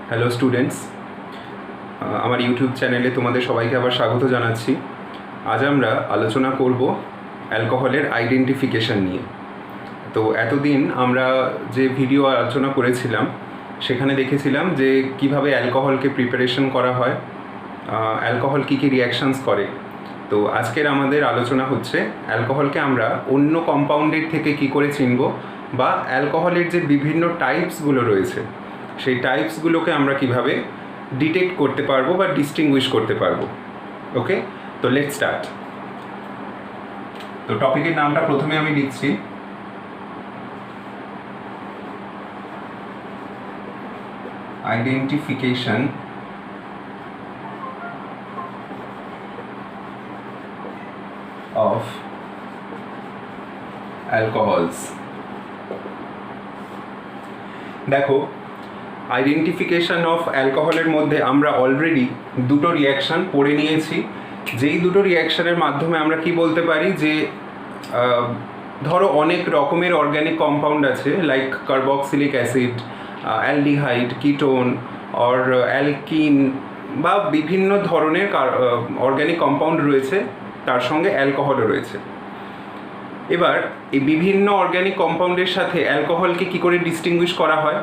Hello students, আমার YouTube চ্যানেলে তোমাদের সবাইকে আবার স্বাগত জানাচ্ছি। আজ আমরা আলোচনা করব অ্যালকোহলের আইডেন্টিফিকেশন নিয়ে। তো এতদিন আমরা যে ভিডিও আলোচনা করেছিলাম সেখানে দেখেছিলাম যে কিভাবে অ্যালকোহলকে প্রিপারেশন করা হয়, অ্যালকোহল কী কী রিয়াকশানস করে। তো আজকের আমাদের আলোচনা হচ্ছে অ্যালকোহলকে আমরা অন্য কম্পাউন্ডের থেকে কি করে চিনব, বা অ্যালকোহলের যে বিভিন্ন টাইপসগুলো রয়েছে সেই টাইপসগুলোকে আমরা কিভাবে ডিটেক্ট করতে পারবো বা ডিস্টিংগুইশ করতে পারবো। ওকে, তো লেটস স্টার্ট। তো টপিকের নামটা প্রথমে আমি লিখছি, আইডেন্টিফিকেশন অফ অ্যালকোহলস। দেখো, আইডেন্টিফিকেশন অফ অ্যালকোহলের মধ্যে আমরা অলরেডি দুটো রিয়াকশান পড়ে নিয়েছি, যেই দুটো রিয়াকশানের মাধ্যমে আমরা কি বলতে পারি যে ধরো অনেক রকমের অর্গ্যানিক কম্পাউন্ড আছে, like carboxylic acid, aldehyde, ketone or alkyne, বা বিভিন্ন ধরনের অর্গ্যানিক কম্পাউন্ড রয়েছে, তার সঙ্গে অ্যালকোহলও রয়েছে। এবার এই বিভিন্ন অর্গ্যানিক কম্পাউন্ডের সাথে অ্যালকোহলকে কী করে ডিস্টিংগুইশ করা হয়,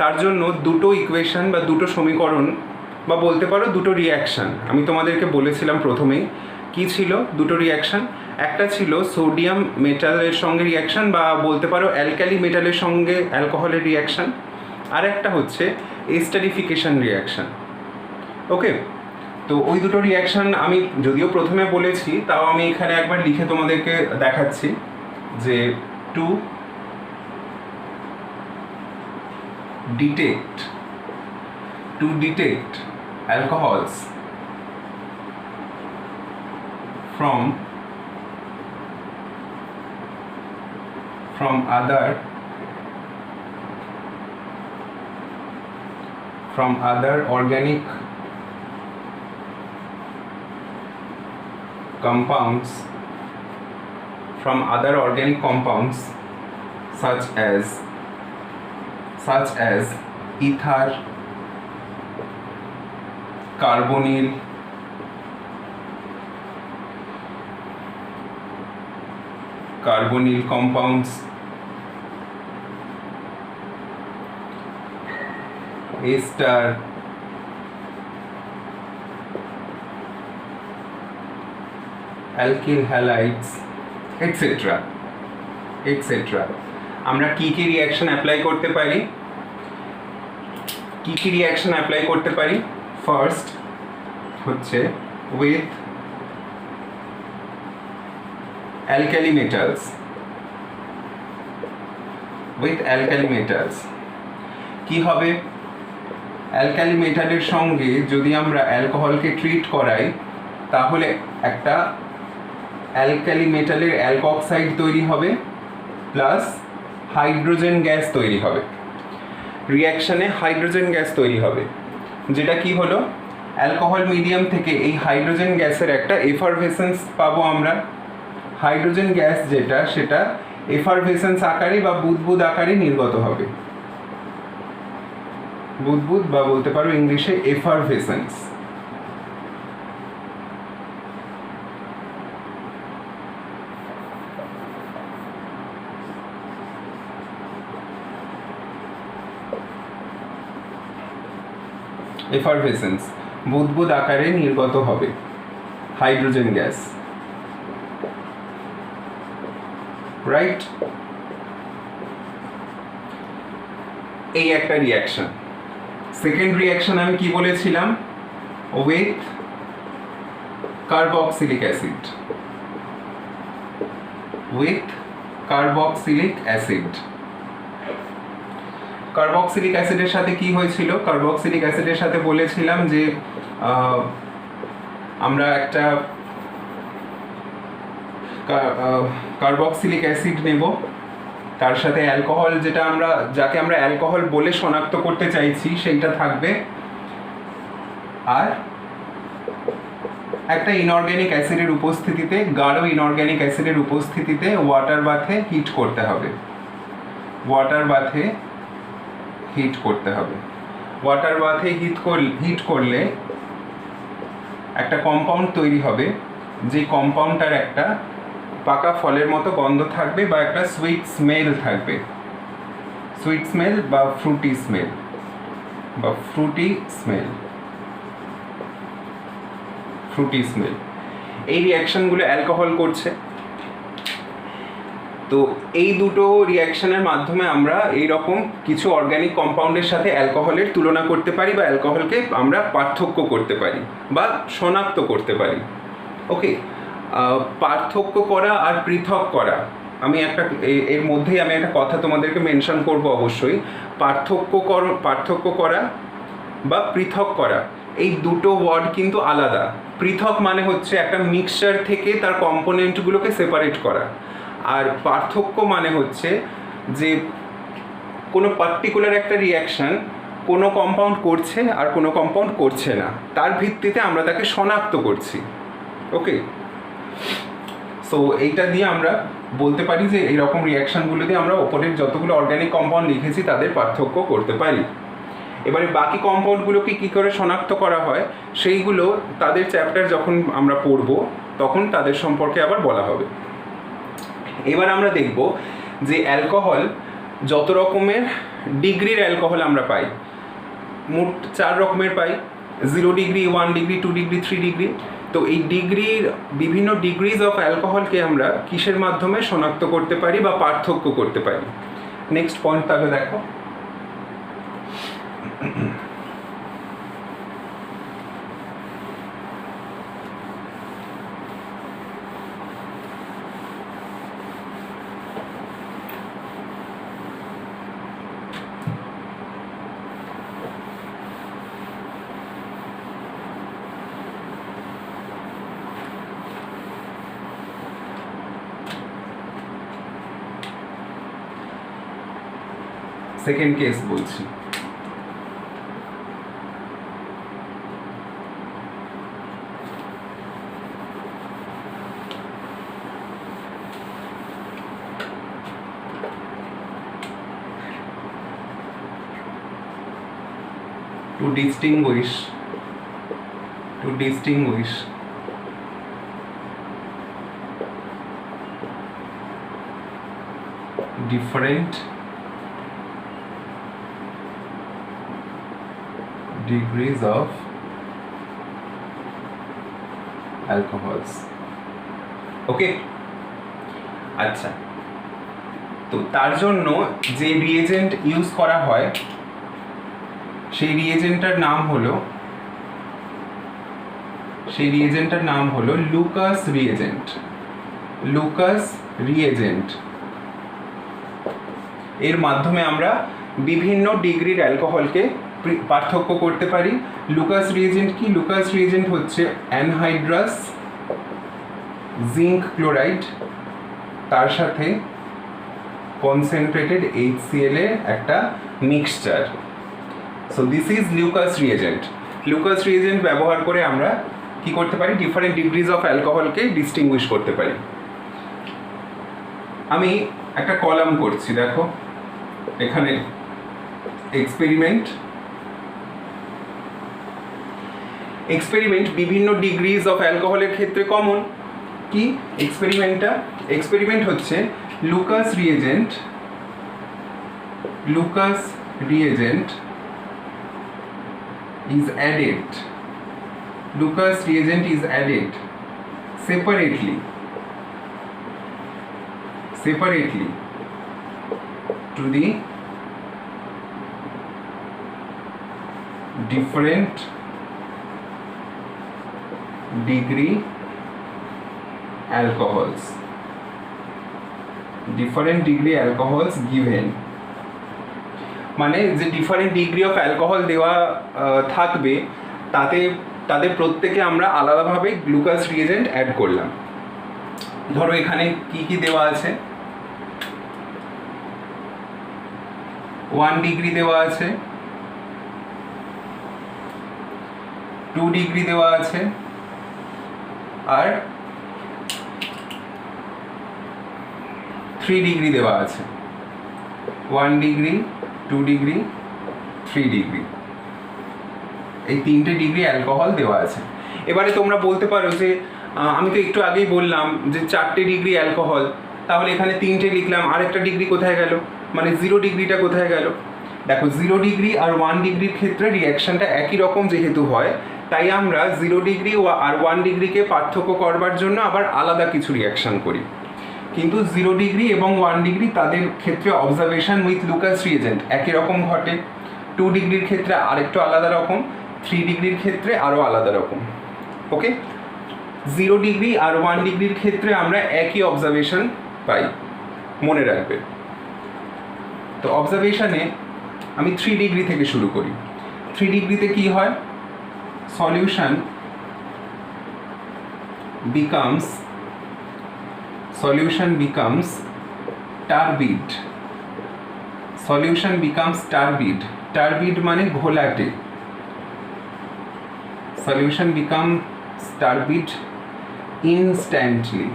তার জন্য দুটো ইকুয়েশন বা দুটো সমীকরণ বা বলতে পারো দুটো রিয়াকশান আমি তোমাদেরকে বলেছিলাম প্রথমেই। কি ছিল দুটো রিয়াকশান? একটা ছিল সোডিয়াম মেটালের সঙ্গে রিয়াকশান, বা বলতে পারো অ্যালকালি মেটালের সঙ্গে অ্যালকোহলের রিয়াকশান, আর একটা হচ্ছে এস্টারিফিকেশন রিয়াকশান। ওকে, তো ওই দুটো রিয়াকশান আমি যদিও প্রথমে বলেছি, তাও আমি এখানে একবার লিখে তোমাদেরকে দেখাচ্ছি যে two detect alcohols from other organic compounds, such as ether, carbonyl, compounds, ester, alkyl halides, etc. আমরা কি কি রিয়াকশন অ্যাপ্লাই করতে পারি? ফার্স্ট হচ্ছে উইথ অ্যালকালি মেটালস। কি হবে? অ্যালকালি মেটালের সঙ্গে যদি আমরা অ্যালকোহলকে ট্রিট করাই, তাহলে একটা অ্যালকালি মেটালের অ্যালকক্সাইড তৈরি হবে, প্লাস হাইড্রোজেন গ্যাস তৈরি হবে। রিয়াকশানে হাইড্রোজেন গ্যাস তৈরি হবে, যেটা কি হলো, অ্যালকোহল মিডিয়াম থেকে এই হাইড্রোজেন গ্যাসের একটা এফারভেসেন্স পাবো আমরা। হাইড্রোজেন গ্যাস যেটা, সেটা এফারভেসেন্স আকারে বা বুদবুদ আকারে নির্গত হবে। বুদবুদ, বা বলতে পারো ইংলিশে এফারভেসেন্স। বুদবুদ আকারে নির্গত হবে হাইড্রোজেন গ্যাস, রাইট? এই একটা রিয়াকশন। সেকেন্ড রিয়াকশন আমি কি বলেছিলাম? With carboxylic acid. কার্বক্সিলিক অ্যাসিডের সাথে কি হয়েছিল? কার্বক্সিলিক অ্যাসিডের সাথে বলেছিলাম যে আমরা একটা কার্বক্সিলিক অ্যাসিড নেব, তার সাথে অ্যালকোহল, যাকে আমরা অ্যালকোহল বলে শনাক্ত করতে চাইছি সেইটা থাকবে, আর একটা ইনঅর্গ্যানিক অ্যাসিডের উপস্থিতিতে, গাঢ় ইনঅর্গ্যানিক অ্যাসিডের উপস্থিতিতে ওয়াটার বাথে হিট করতে হবে। ওয়াটার বাথে হিট করলে একটা কম্পাউন্ড তৈরি হবে, যে কম্পাউন্ডটার একটা পাকা ফলের মতো গন্ধ থাকবে বা একটা সুইট স্মেল থাকবে, সুইট স্মেল বা ফ্রুটি স্মেল এই রিয়াকশনগুলো অ্যালকোহল করছে। তো এই দুটো রিয়াকশনের মাধ্যমে আমরা এই রকম কিছু অর্গ্যানিক কম্পাউন্ডের সাথে অ্যালকোহলের তুলনা করতে পারি বা অ্যালকোহলকে আমরা পার্থক্য করতে পারি বা শনাক্ত করতে পারি। ওকে, পার্থক্য করা আর পৃথক করা, আমি এর মধ্যেই আমি একটা কথা তোমাদেরকে মেনশন করব অবশ্যই। পার্থক্য করা বা পৃথক করা, এই দুটো ওয়ার্ড কিন্তু আলাদা। পৃথক মানে হচ্ছে একটা মিক্সচার থেকে তার কম্পোনেন্টগুলোকে সেপারেট করা, আর পার্থক্য মানে হচ্ছে যে কোনো পার্টিকুলার একটা রিয়াকশান কোনো কম্পাউন্ড করছে আর কোনো কম্পাউন্ড করছে না, তার ভিত্তিতে আমরা তাকে শনাক্ত করছি। ওকে, সো এইটা দিয়ে আমরা বলতে পারি যে এইরকম রিয়াকশানগুলো দিয়ে আমরা ওপরের যতগুলো অর্গ্যানিক কম্পাউন্ড লিখেছি তাদের পার্থক্য করতে পারি। এবারে বাকি কম্পাউন্ডগুলোকে কী করে শনাক্ত করা হয় সেইগুলো তাদের চ্যাপ্টার যখন আমরা পড়ব তখন তাদের সম্পর্কে আবার বলা হবে। এবার আমরা দেখব যে অ্যালকোহল যত রকমের ডিগ্রির অ্যালকোহল আমরা পাই, মোট 4 রকমের পাই, 0 ডিগ্রি, 1 ডিগ্রি, 2 ডিগ্রি, 3 ডিগ্রি। তো এই ডিগ্রির বিভিন্ন ডিগ্রিজ অফ অ্যালকোহলকে আমরা কিসের মাধ্যমে শনাক্ত করতে পারি বা পার্থক্য করতে পারি। নেক্সট পয়েন্ট তাহলে দেখো, সেকেন্ড কেস বলছি। To distinguish different degrees of alcohols. ওকে, আচ্ছা, তো তার জন্য যে রিয়েজেন্ট ইউজ করা হয় সেই রিয়েজেন্টটার নাম হলো লুকাস রিয়েজেন্ট। এর মাধ্যমে আমরা বিভিন্ন ডিগ্রির অ্যালকোহলকে পার্থক্য করতে পারি। লুকাস রিয়েজেন্ট কি? লুকাস রিয়েজেন্ট হচ্ছে অ্যানহাইড্রাস জিঙ্ক ক্লোরাইড, তার সাথে কনসেন্ট্রেটেড HCl এর একটা mixture. So this is Lucas reagent ব্যবহার করে আমরা কি করতে পারি? ডিফারেন্ট ডিগ্রিজ অফ অ্যালকোহলকে ডিস্টিংগুইশ করতে পারি। আমি একটা কলাম করছি, দেখো এখানে এক্সপেরিমেন্ট বিভিন্ন ডিগ্রিজ অফ অ্যালকোহলের ক্ষেত্রে কমন। কি এক্সপেরিমেন্ট হচ্ছে Lucas reagent is added separately to the different degree alcohols given, মানে যে ডিফারেন্ট ডিগ্রি অফ অ্যালকোহল দেওয়া থাকবে তাদের প্রত্যেকে আমরা আলাদাভাবে গ্লুকাস রিয়েজেন্ট অ্যাড করলাম। ধরো এখানে কি দেওয়া আছে, 1 ডিগ্রি দেওয়া আছে, 2 ডিগ্রি দেওয়া আছে, আর 3 ডিগ্রি দেওয়া আছে। 1 ডিগ্রি, 2 ডিগ্রি, 3 ডিগ্রি। এই 3টে ডিগ্রি অ্যালকোহল দেওয়া আছে। এবারে তোমরা বলতে পারো যে আমি তো একটু আগেই বললাম যে 4টে ডিগ্রি অ্যালকোহল, তাহলে এখানে 3টে লিখলাম, আরেকটা ডিগ্রি কোথায় গেল, মানে 0 ডিগ্রিটা কোথায় গেল? দেখো 0 ডিগ্রি আর 1 ডিগ্রির ক্ষেত্রে রিয়াকশানটা একই রকম যেহেতু হয়, তাই আমরা 0 ডিগ্রি আর 1 ডিগ্রিকে পার্থক্য করবার জন্য আবার আলাদা কিছু রিয়াকশান করি। কিন্তু 0 ডিগ্রি এবং 1 ডিগ্রি তাদের ক্ষেত্রে অবজারভেশন উইথ লুকাস রিয়েজেন্ট একই রকম ঘটে। 2 ডিগ্রির ক্ষেত্রে আরেকটু আলাদা রকম, 3 ডিগ্রির ক্ষেত্রে আরও আলাদা রকম। ওকে, 0 ডিগ্রি আর 1 ডিগ্রির ক্ষেত্রে আমরা একই অবজারভেশন পাই, মনে রাখবে। তো অবজারভেশনে আমি 3 ডিগ্রি থেকে শুরু করি। 3 ডিগ্রিতে কি হয়? Solution becomes turbid. Solution becomes turbid. Turbid মানে ঘোলাটে। Solution becomes turbid instantly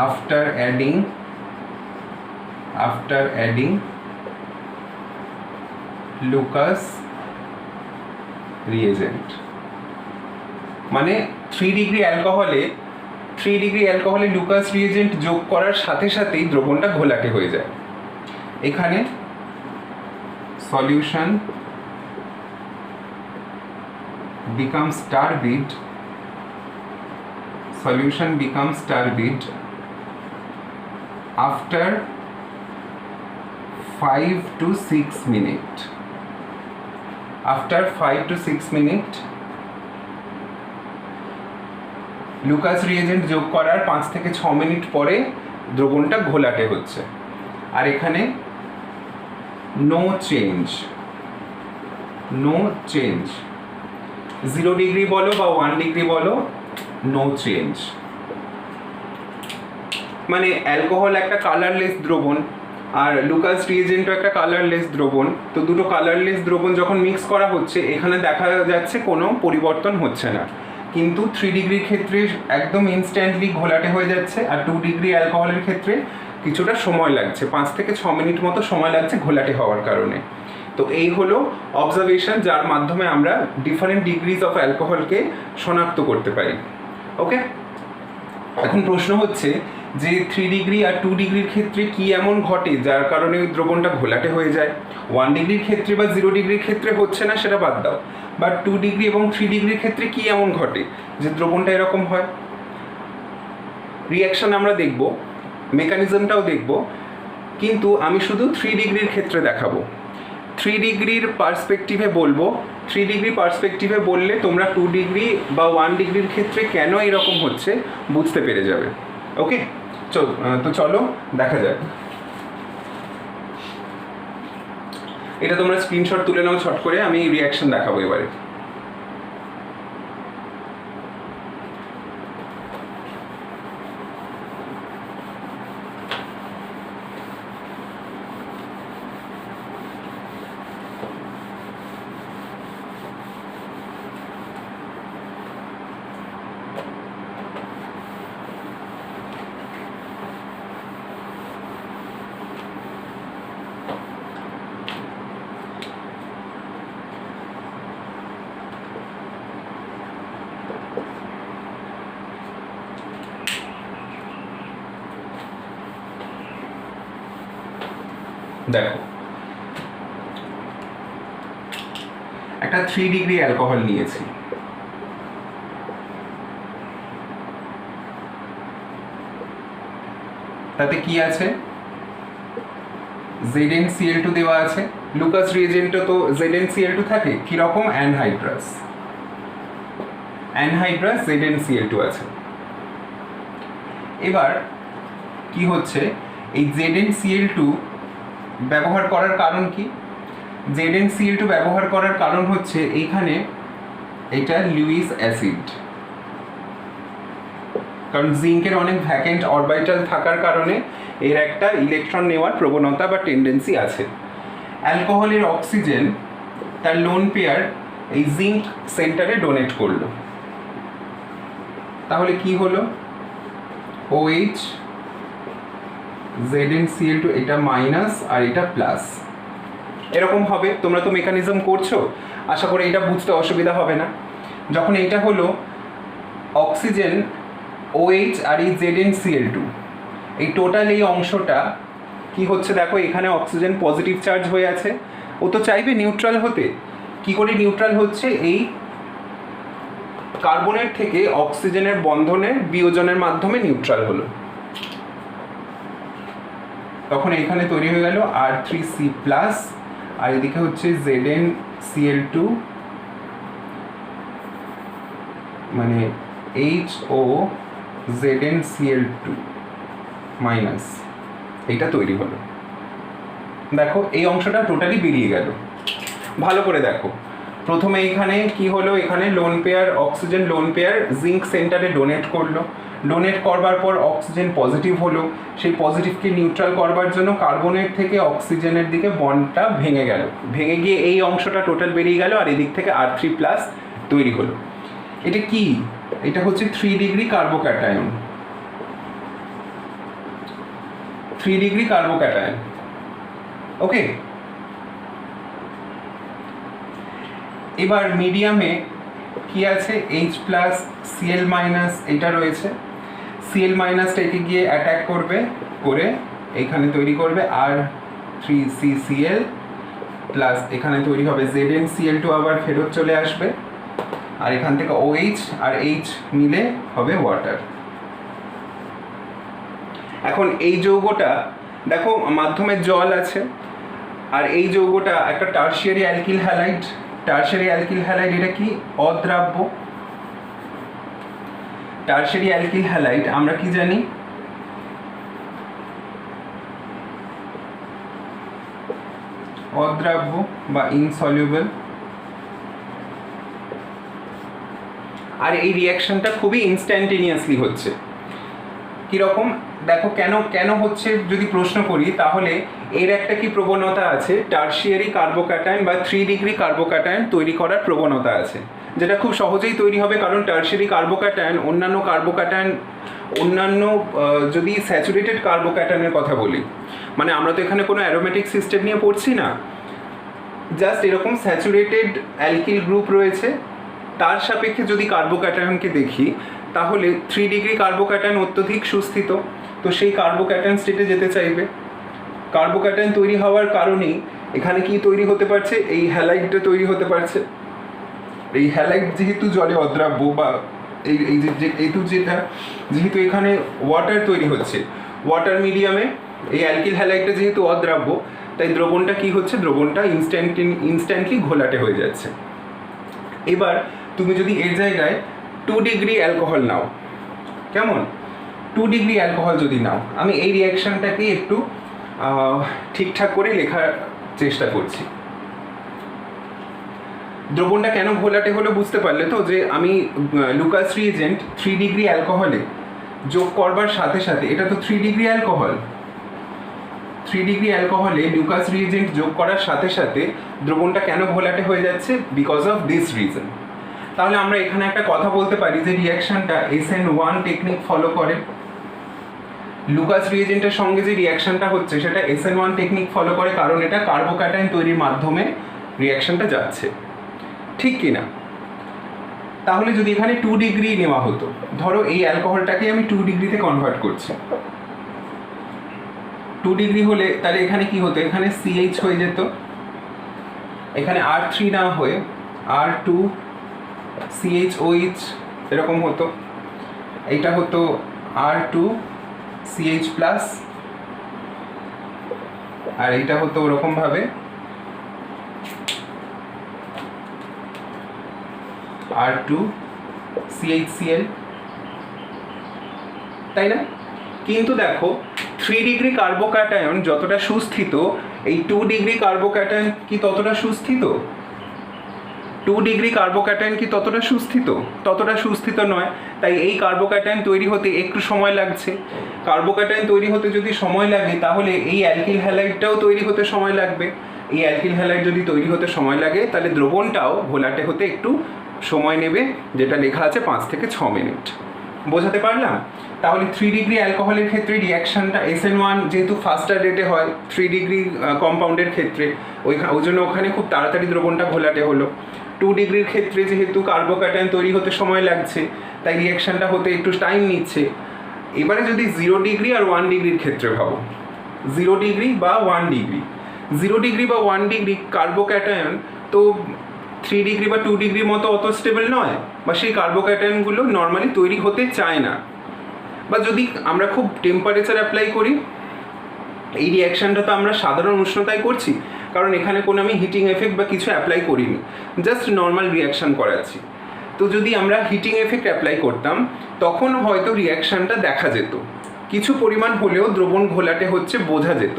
after adding Lucas reagent। মানে 3 ডিগ্রি অ্যালকোহলে লুকাস রিয়েজেন্ট যোগ করার সাথে সাথেই দ্রবণটা ঘোলাটে হয়ে যায়। এখানে solution becomes turbid after 5 to 6 minutes. After 5 to 6 minutes Lucas reagent যোগ করার 5 থেকে 6 মিনিট পরে দ্রবণটা ঘোলাটে হচ্ছে। আর এখানে নো চেঞ্জ। 0 ডিগ্রি বলো বা 1 ডিগ্রি বলো, নো চেঞ্জ। মানে অ্যালকোহল একটা কালারলেস দ্রবণ আর লুকাস রিয়েজেন্টও একটা কালারলেস দ্রবণ। তো দুটো কালারলেস দ্রবণ যখন মিক্স করা হচ্ছে, এখানে দেখা যাচ্ছে কোনো পরিবর্তন হচ্ছে না। কিন্তু 3 ডিগ্রির ক্ষেত্রে একদম ইনস্ট্যান্টলি ঘোলাটে হয়ে যাচ্ছে, আর 2 ডিগ্রি অ্যালকোহলের ক্ষেত্রে কিছুটা সময় লাগছে, 5 থেকে 6 মিনিট মতো সময় লাগছে ঘোলাটে হওয়ার কারণে। তো এই হলো অবজারভেশন, যার মাধ্যমে আমরা ডিফারেন্ট ডিগ্রিজ অফ অ্যালকোহলকে শনাক্ত করতে পারি। ওকে, এখন প্রশ্ন হচ্ছে যে 3 ডিগ্রি আর 2 ডিগ্রির ক্ষেত্রে কি এমন ঘটে যার কারণে ওই দ্রবণটা ঘোলাটে হয়ে যায়? 1 ডিগ্রির ক্ষেত্রে বা 0 ডিগ্রির ক্ষেত্রে হচ্ছে না, সেটা বাদ দাও, বাট 2 ডিগ্রি এবং 3 ডিগ্রির ক্ষেত্রে কি এমন ঘটে যে দ্রবণটা এরকম হয়? রিয়াকশন আমরা দেখব, মেকানিজমটাও দেখব, কিন্তু আমি শুধু 3 ডিগ্রির ক্ষেত্রে দেখাবো। 3 ডিগ্রির পার্সপেক্টিভে বলবো। 3 ডিগ্রি পার্সপেক্টিভে বললে তোমরা 2 ডিগ্রি বা 1 ডিগ্রির ক্ষেত্রে কেন এরকম হচ্ছে বুঝতে পেরে যাবে। ওকে, তো চলো দেখা যাক। এটা তোমরা স্ক্রিনশট তুলে নাও ছট করে, আমি রিয়াকশন দেখাবো এবারে। দেখো, একটা 3 ডিগ্রি অ্যালকোহল নিয়েছি। তাতে কি আছে? ZnCl2 দেওয়া আছে। লুকাস রিয়েজেন্টে তো ZnCl2 থাকে। কিরকম? অ্যানহাইড্রাস ZnCl2 আছে। এবার কি হচ্ছে, এই ZnCl2 ব্যবহার করার কারণ কি? ZnCl2 ব্যবহার করার কারণ হচ্ছে এইখানে এটা লুইস অ্যাসিড, কারণ জিঙ্কের অনেক ভ্যাকেন্ট অরবিটাল থাকার কারণে এর একটা ইলেকট্রন নেওয়ার প্রবণতা বা টেন্ডেন্সি আছে। অ্যালকোহলের অক্সিজেন তার লোন পেয়ার এই জিঙ্ক সেন্টারে ডোনেট করলো, তাহলে কি হলো? OH ZnCl2, এটা মাইনাস আর এটা প্লাস। এরকম হবে। তোমরা তো মেকানিজম করছো, আশা করি এটা বুঝতে অসুবিধা হবে না। যখন এইটা হলো অক্সিজেন OH আর এই ZnCl2, এই টোটাল এই অংশটা কি হচ্ছে দেখো, এখানে অক্সিজেন পজিটিভ চার্জ হয়ে আছে, ও তো চাইবে নিউট্রাল হতে। কি করে নিউট্রাল হচ্ছে, এই কার্বনের থেকে অক্সিজেনের বন্ধনের বিয়োজনের মাধ্যমে নিউট্রাল হলো। তখন এখানে তৈরি হয়ে গেল R3C+, আর এদিকে হচ্ছে ZnCl2 মানে HO ZnCl2 মাইনাস, এইটা তৈরি হলো। দেখো এই অংশটা টোটালি বেরিয়ে গেল। ভালো করে দেখো, প্রথমে এখানে কি হলো, এখানে lone pair oxygen lone pair zinc সেন্টারে ডোনেট করলো। ডোনেট করবার পর অক্সিজেন পজিটিভ হলো, সেই পজিটিভকে নিউট্রাল করবার জন্য কার্বনের থেকে অক্সিজেনের দিকে বন্ডটা ভেঙে গেল, ভেঙে গিয়ে এই অংশটা টোটাল বেরিয়ে গেল, আর এদিক থেকে R3+ তৈরি হলো। এটা কি, এটা হচ্ছে 3 ডিগ্রি কার্বোক্যাটায়ন, 3 ডিগ্রি কার্বোক্যাটায়ন। ওকে, এবার মিডিয়ামে কি আছে, H+Cl- এইটা রয়েছে। Cl- একে গিয়ে অ্যাটাক করবে, করে এইখানে তৈরি করবে R3CCl+, এখানে তৈরি হবে ZnCl2, আবার ফেরত চলে আসবে, আর এখান থেকে OH আর H মিলে হবে ওয়াটার। এখন এই যৌগটা দেখো মাধ্যমে জল আছে, আর এই যৌগটা একটা tertiary alkyl halide. Tertiary alkyl halide এটা কি, অদ্রাব্য। টারশিয়ারি অ্যালকিল হ্যালাইড আমরা কি জানি, অদ্রাব্য বা ইনসলিউবল। আর এই রিঅ্যাকশনটা খুবই ইনস্ট্যান্টেনিয়াসলি হচ্ছে। কীরকম দেখো, কেন হচ্ছে যদি প্রশ্ন করি, তাহলে এর একটা কি প্রবণতা আছে, টারশিয়ারি কার্বোক্যাটায়ন বা 3 ডিগ্রি কার্বোক্যাটায়ন তৈরি করার প্রবণতা আছে, যেটা খুব সহজেই তৈরি হবে, কারণ টারশিয়ারি কার্বোক্যাটায়ন অন্যান্য যদি স্যাচুরেটেড কার্বোক্যাটায়নের কথা বলি, মানে আমরা তো এখানে কোনো অ্যারোমেটিক সিস্টেম নিয়ে পড়ছি না, জাস্ট এরকম স্যাচুরেটেড অ্যালকিল গ্রুপ রয়েছে, তার সাপেক্ষে যদি কার্বোক্যাটায়নকে দেখি, তাহলে 3 ডিগ্রি কার্বোক্যাটায়ন অত্যধিক সুস্থিত, তো সেই কার্বোক্যাটায়ন স্টেটে যেতে চাইবে। কার্বোক্যাটায়ন তৈরি হওয়ার কারণেই এখানে কি তৈরি হতে পারছে, এই হ্যালাইডটা তৈরি হতে পারছে। এই হ্যালাইড যেহেতু জলে অদ্রাব্য, বা যেহেতু এখানে ওয়াটার তৈরি হচ্ছে, ওয়াটার মিডিয়ামে এই অ্যালকিল হ্যালাইডটা যেহেতু অদ্রাব্য, তাই দ্রবণটা কি হচ্ছে, দ্রবণটা ইনস্ট্যান্টলি ঘোলাটে হয়ে যাচ্ছে। এবার তুমি যদি এর জায়গায় 2 ডিগ্রি অ্যালকোহল নাও, কেমন, 2 ডিগ্রি অ্যালকোহল যদি নাও, আমি এই রিঅ্যাকশনটাকেই একটু ঠিকঠাক করে লেখার চেষ্টা করছি। দ্রবণটা কেন ঘোলাটে হলো বুঝতে পারলে তো, যে আমি লুকাস রিএজেন্ট 3 ডিগ্রি অ্যালকোহলে যোগ করবার সাথে সাথে, এটা তো 3 ডিগ্রি অ্যালকোহল, 3 ডিগ্রি অ্যালকোহলে লুকাস রিএজেন্ট যোগ করার সাথে সাথে দ্রবণটা কেন ঘোলাটে হয়ে যাচ্ছে, বিকজ অফ দিস রিজন। তাহলে আমরা এখানে একটা কথা বলতে পারি যে রিঅ্যাকশনটা SN1 টেকনিক ফলো করে। লুকাস রিএজেন্টের সঙ্গে যে রিঅ্যাকশনটা হচ্ছে সেটা SN1 টেকনিক ফলো করে, কারণ এটা কার্বোক্যাটায়ন তৈরির মাধ্যমে রিঅ্যাকশনটা যাচ্ছে, ঠিক কি না? তাহলে যদি এখানে 2 ডিগ্রি নেওয়া হতো, ধরো এই অ্যালকোহলটাকে আমি 2 ডিগ্রিতে কনভার্ট করছি, 2 ডিগ্রি হলে তাহলে এখানে কি হতো, এখানে CH হয়ে যেত, এখানে R3 না হয়ে R2CHOH এরকম হতো, এইটা হতো R2CH+, আর এইটা হতো ওরকমভাবে R2CHCl, তাই না? কিন্তু দেখো 3 ডিগ্রি কার্বোক্যাটায়ন যতটা সুস্থিত, এই 2 ডিগ্রি কার্বোক্যাটায়ন কি ততটা সুস্থিত? 2 ডিগ্রি কার্বোক্যাটায়ন কি ততটা সুস্থিত? ততটা সুস্থিত নয়। তাই এই কার্বোক্যাটায়ন তৈরি হতে একটু সময় লাগছে। কার্বোক্যাটায়ন তৈরি হতে যদি সময় লাগে, তাহলে এই অ্যালকিল হ্যালাইডটাও তৈরি হতে সময় লাগবে। এই অ্যালকিল হ্যালাইড যদি তৈরি হতে সময় লাগে, তাহলে দ্রবণটাও ঘোলাটে হতে একটু সময় নেবে, যেটা লেখা আছে 5 থেকে 6 মিনিট। বোঝাতে পারলাম? তাহলে 3 ডিগ্রি অ্যালকোহলের ক্ষেত্রে রিয়াকশানটা SN1 যেহেতু ফাস্টার রেটে হয় 3 ডিগ্রি কম্পাউন্ডের ক্ষেত্রে, ওই জন্য ওখানে খুব তাড়াতাড়ি দ্রবণটা ঘোলাটে হলো। 2 ডিগ্রির ক্ষেত্রে যেহেতু কার্বোক্যাটায়ন তৈরি হতে সময় লাগছে, তাই রিয়াকশানটা হতে একটু টাইম নিচ্ছে। এবারে যদি 0 ডিগ্রি আর 1 ডিগ্রির ক্ষেত্রে ভাবো, 0 ডিগ্রি বা 1 ডিগ্রি, 0 ডিগ্রি বা 1 ডিগ্রি কার্বোক্যাটায়ন তো 3 ডিগ্রি বা 2 ডিগ্রির মতো অত স্টেবল নয়, বা সেই কার্বোক্যাটায়নগুলো নর্মালি তৈরি হতে চায় না। বা যদি আমরা খুব টেম্পারেচার অ্যাপ্লাই করি, এই রিয়াকশানটা তো আমরা সাধারণ উষ্ণতায় করছি, কারণ এখানে কোনো আমি হিটিং এফেক্ট বা কিছু অ্যাপ্লাই করিনি, জাস্ট নর্মাল রিয়াকশান করাচ্ছি। তো যদি আমরা হিটিং এফেক্ট অ্যাপ্লাই করতাম তখন হয়তো রিয়াকশানটা দেখা যেত, কিছু পরিমাণ হলেও দ্রবণ ঘোলাটে হচ্ছে বোঝা যেত।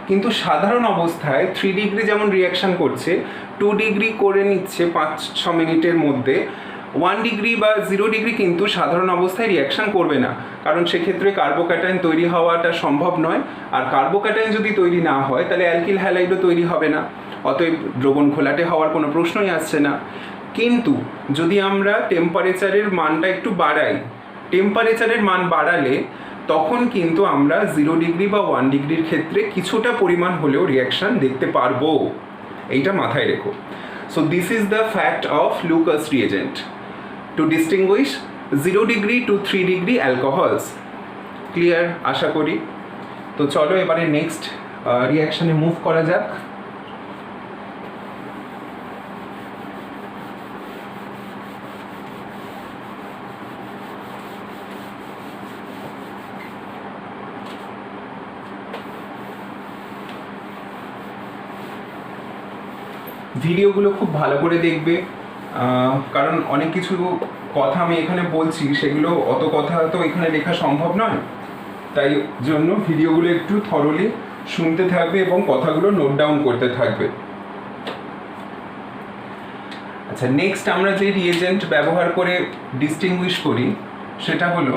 কিন্তু সাধারণ অবস্থায় 3 ডিগ্রি যেমন রিয়াকশান করছে, 2 ডিগ্রি করে নিচ্ছে 5-6 মিনিটের মধ্যে, 1 ডিগ্রি বা 0 ডিগ্রি কিন্তু সাধারণ অবস্থায় রিয়াকশান করবে না, কারণ সেক্ষেত্রে কার্বোক্যাটায়ন তৈরি হওয়াটা সম্ভব নয়। আর কার্বোক্যাটায়ন যদি তৈরি না হয় তাহলে অ্যালকিল হ্যালাইডও তৈরি হবে না, অতএব দ্রবণ ঘোলাটে হওয়ার কোনো প্রশ্নই আসছে না। কিন্তু যদি আমরা টেম্পারেচারের মানটা একটু বাড়াই, টেম্পারেচারের মান বাড়ালে তখন কিন্তু আমরা 0 ডিগ্রি বা 1 ডিগ্রির ক্ষেত্রে কিছুটা পরিমাণ হলেও রিয়াকশান দেখতে পারবো, এইটা মাথায় রেখো। So this is the fact of Lucas reagent to distinguish 0 degree to 3 degree alcohols. Clear আশা করি। তো চলো এবারে নেক্সট রিয়াকশানে মুভ করা যাক। ভিডিওগুলো খুব ভালো করে দেখবে, কারণ অনেক কিছু কথা আমি এখানে বলছি, সেগুলো অত কথা তো এখানে লেখা সম্ভব নয়, তাই জন্য ভিডিওগুলো একটু থরলি শুনতে থাকবে এবং কথাগুলো নোট ডাউন করতে থাকবে। আচ্ছা, নেক্সট আমরা যে রিয়েজেন্ট ব্যবহার করে ডিস্টিংগুইশ করি সেটা হলো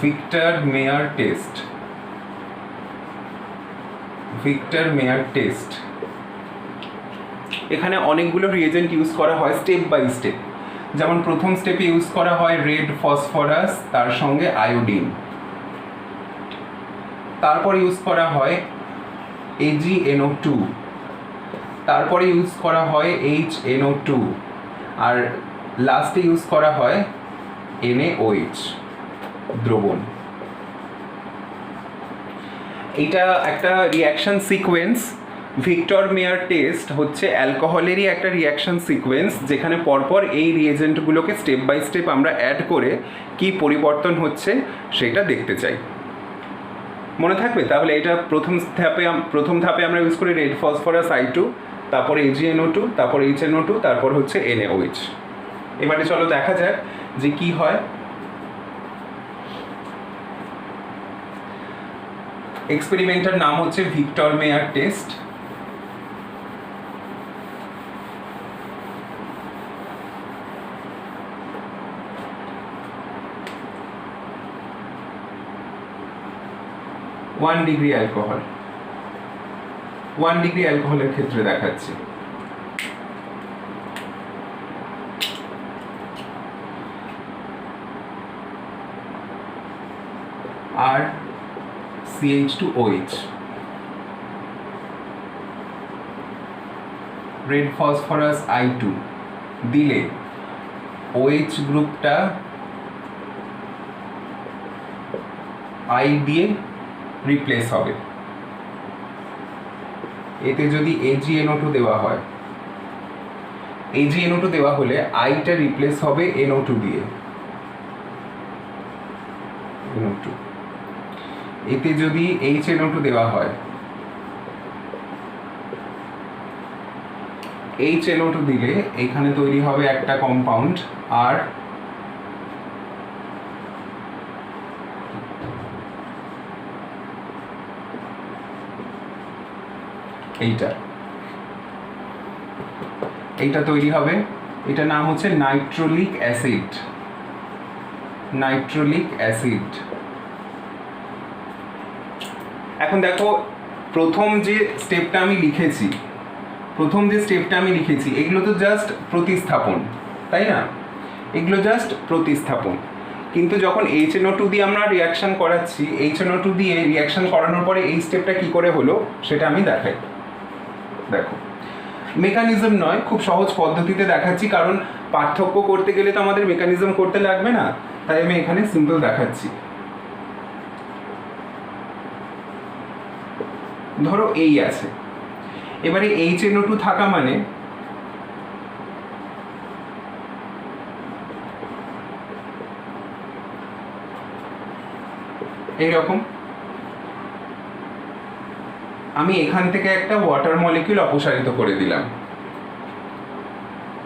Victor Meyer test. Victor Meyer test, এখানে অনেকগুলো রিয়েজেন্ট ইউজ করা হয় স্টেপ বাই স্টেপ। যেমন প্রথম স্টেপে ইউজ করা হয় রেড ফসফরাস, তার সঙ্গে আয়োডিন। তারপরে ইউজ করা হয় AgNO2, তারপরে ইউজ করা হয় HNO2, আর লাস্টে ইউজ করা হয় NaOH দ্রবণ। এটা একটা reaction sequence. Victor Meyer test হচ্ছে অ্যালকোহলেরই একটা রিয়াকশন সিকোয়েন্স, যেখানে পরপর এই রিয়েজেন্টগুলোকে স্টেপ বাই স্টেপ আমরা অ্যাড করে কি পরিবর্তন হচ্ছে সেটা দেখতে চাই। মনে থাকবে? তাহলে এটা প্রথম ধাপে আমরা ইউজ করি রেড ফসফরাস I2, তারপর AgNO2, তারপর HNO2, তারপর হচ্ছে NaOH। এবারে চলো দেখা যাক যে কি হয়। এক্সপেরিমেন্টের নাম হচ্ছে Victor Meyer test. One degree alcohol, 1 degree অ্যালকোহলের ক্ষেত্রে দেখাচ্ছি। আর CH2OH, রেড ফসফরাস I2 দিলে OH গ্রুপটা I দিয়ে রিপ্লেস হবে। এতে যদি AgNO2 দেওয়া হয়, AgNO2 দেওয়া হলে আইটা রিপ্লেস হবে NO2 দিয়ে, NO2। এতে যদি HNO2 দেওয়া হয়, HNO2 দিলে এখানে তৈরি হবে একটা কম্পাউন্ড আর এইটা তৈরি হবে। এটা নাম হচ্ছে নাইট্রোলিক অ্যাসিড। নাইট্রোলিক অ্যাসিড। এখন দেখো, প্রথম যে স্টেপটা আমি লিখেছি, প্রথম যে স্টেপটা আমি লিখেছি এগুলো তো জাস্ট প্রতিস্থাপন, তাই না? এগুলো জাস্ট প্রতিস্থাপন। কিন্তু যখন HNO2 দিয়ে আমরা রিয়াকশান করাচ্ছি, HNO2 দিয়ে রিয়াকশান করানোর পরে এই স্টেপটা কী করে হলো সেটা আমি দেখাই। দেখো, মেকানিজম নয়, খুব সহজ পদ্ধতিতে দেখাচ্ছি, কারণ পার্থক্য করতে গেলে তো আমাদের মেকানিজম করতে লাগবে না, তাই আমি এখানে সিম্পল দেখাচ্ছি। ধরো এই আছে, এবারে HNO2 থাকা মানে এইরকম আমি এখান থেকে একটা ওয়াটার মলিকিউল অপসারিত করে দিলাম।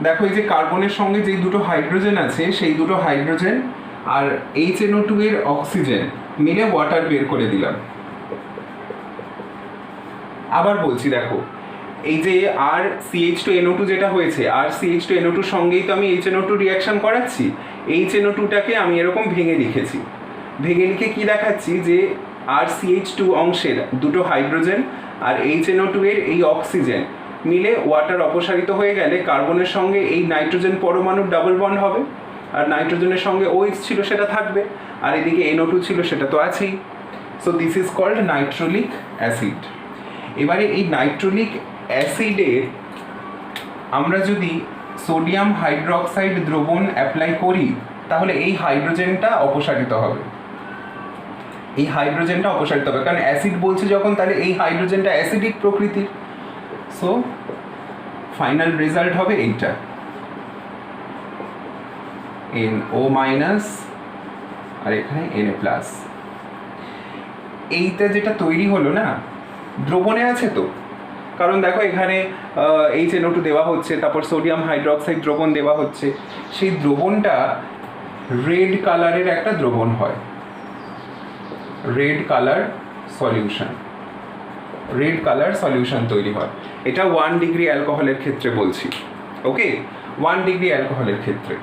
দেখো এই যে কার্বনের সঙ্গে যেই দুটো হাইড্রোজেন আছে সেই দুটো হাইড্রোজেন আর HNO2 এর অক্সিজেন মিলে ওয়াটার বের করে দিলাম। আবার বলছি, দেখো এই যে RCH2NO2 যেটা হয়েছে, RCH2NO2 সঙ্গেই তো আমি HNO2 রিয়াকশন করাচ্ছি। HNO2টাকে আমি এরকম ভেঙে লিখেছি, ভেঙে লিখে কি দেখাচ্ছি যে RCH2 অংশের দুটো হাইড্রোজেন আর HNO2 এর এই অক্সিজেন মিলে ওয়াটার অপসারিত হয়ে গেলে কার্বনের সঙ্গে এই নাইট্রোজেন পরমাণুর ডাবল বন্ড হবে, আর নাইট্রোজেনের সঙ্গে OH ছিল সেটা থাকবে, আর এদিকে NO2 ছিল সেটা তো আছেই। So this is called nitrolic acid. এবারে এই নাইট্রোলিক অ্যাসিডের আমরা যদি সোডিয়াম হাইড্রোক্সাইড দ্রবণ অ্যাপ্লাই করি তাহলে এই হাইড্রোজেনটা অপসারিত হবে, এই হাইড্রোজেনটা অপসারিত হবে, কারণ অ্যাসিড বলছে যখন তাহলে এই হাইড্রোজেনটা অ্যাসিডিক প্রকৃতির। সো ফাইনাল রেজাল্ট হবে এইটা, NO- আর এখানে Na+। এইটা যেটা তৈরি হলো না, দ্রবণে আছে তো, কারণ দেখো এখানে HNO2 দেওয়া হচ্ছে, তারপর সোডিয়াম হাইড্রোক্সাইড দ্রবণ দেওয়া হচ্ছে, সেই দ্রবণটা রেড কালারের একটা দ্রবণ হয়, red colour solution, red colour solution তৈরি হয়। এটা 1 ডিগ্রি অ্যালকোহলের ক্ষেত্রে বলছি, ওকে, 1 ডিগ্রি অ্যালকোহলের ক্ষেত্রে।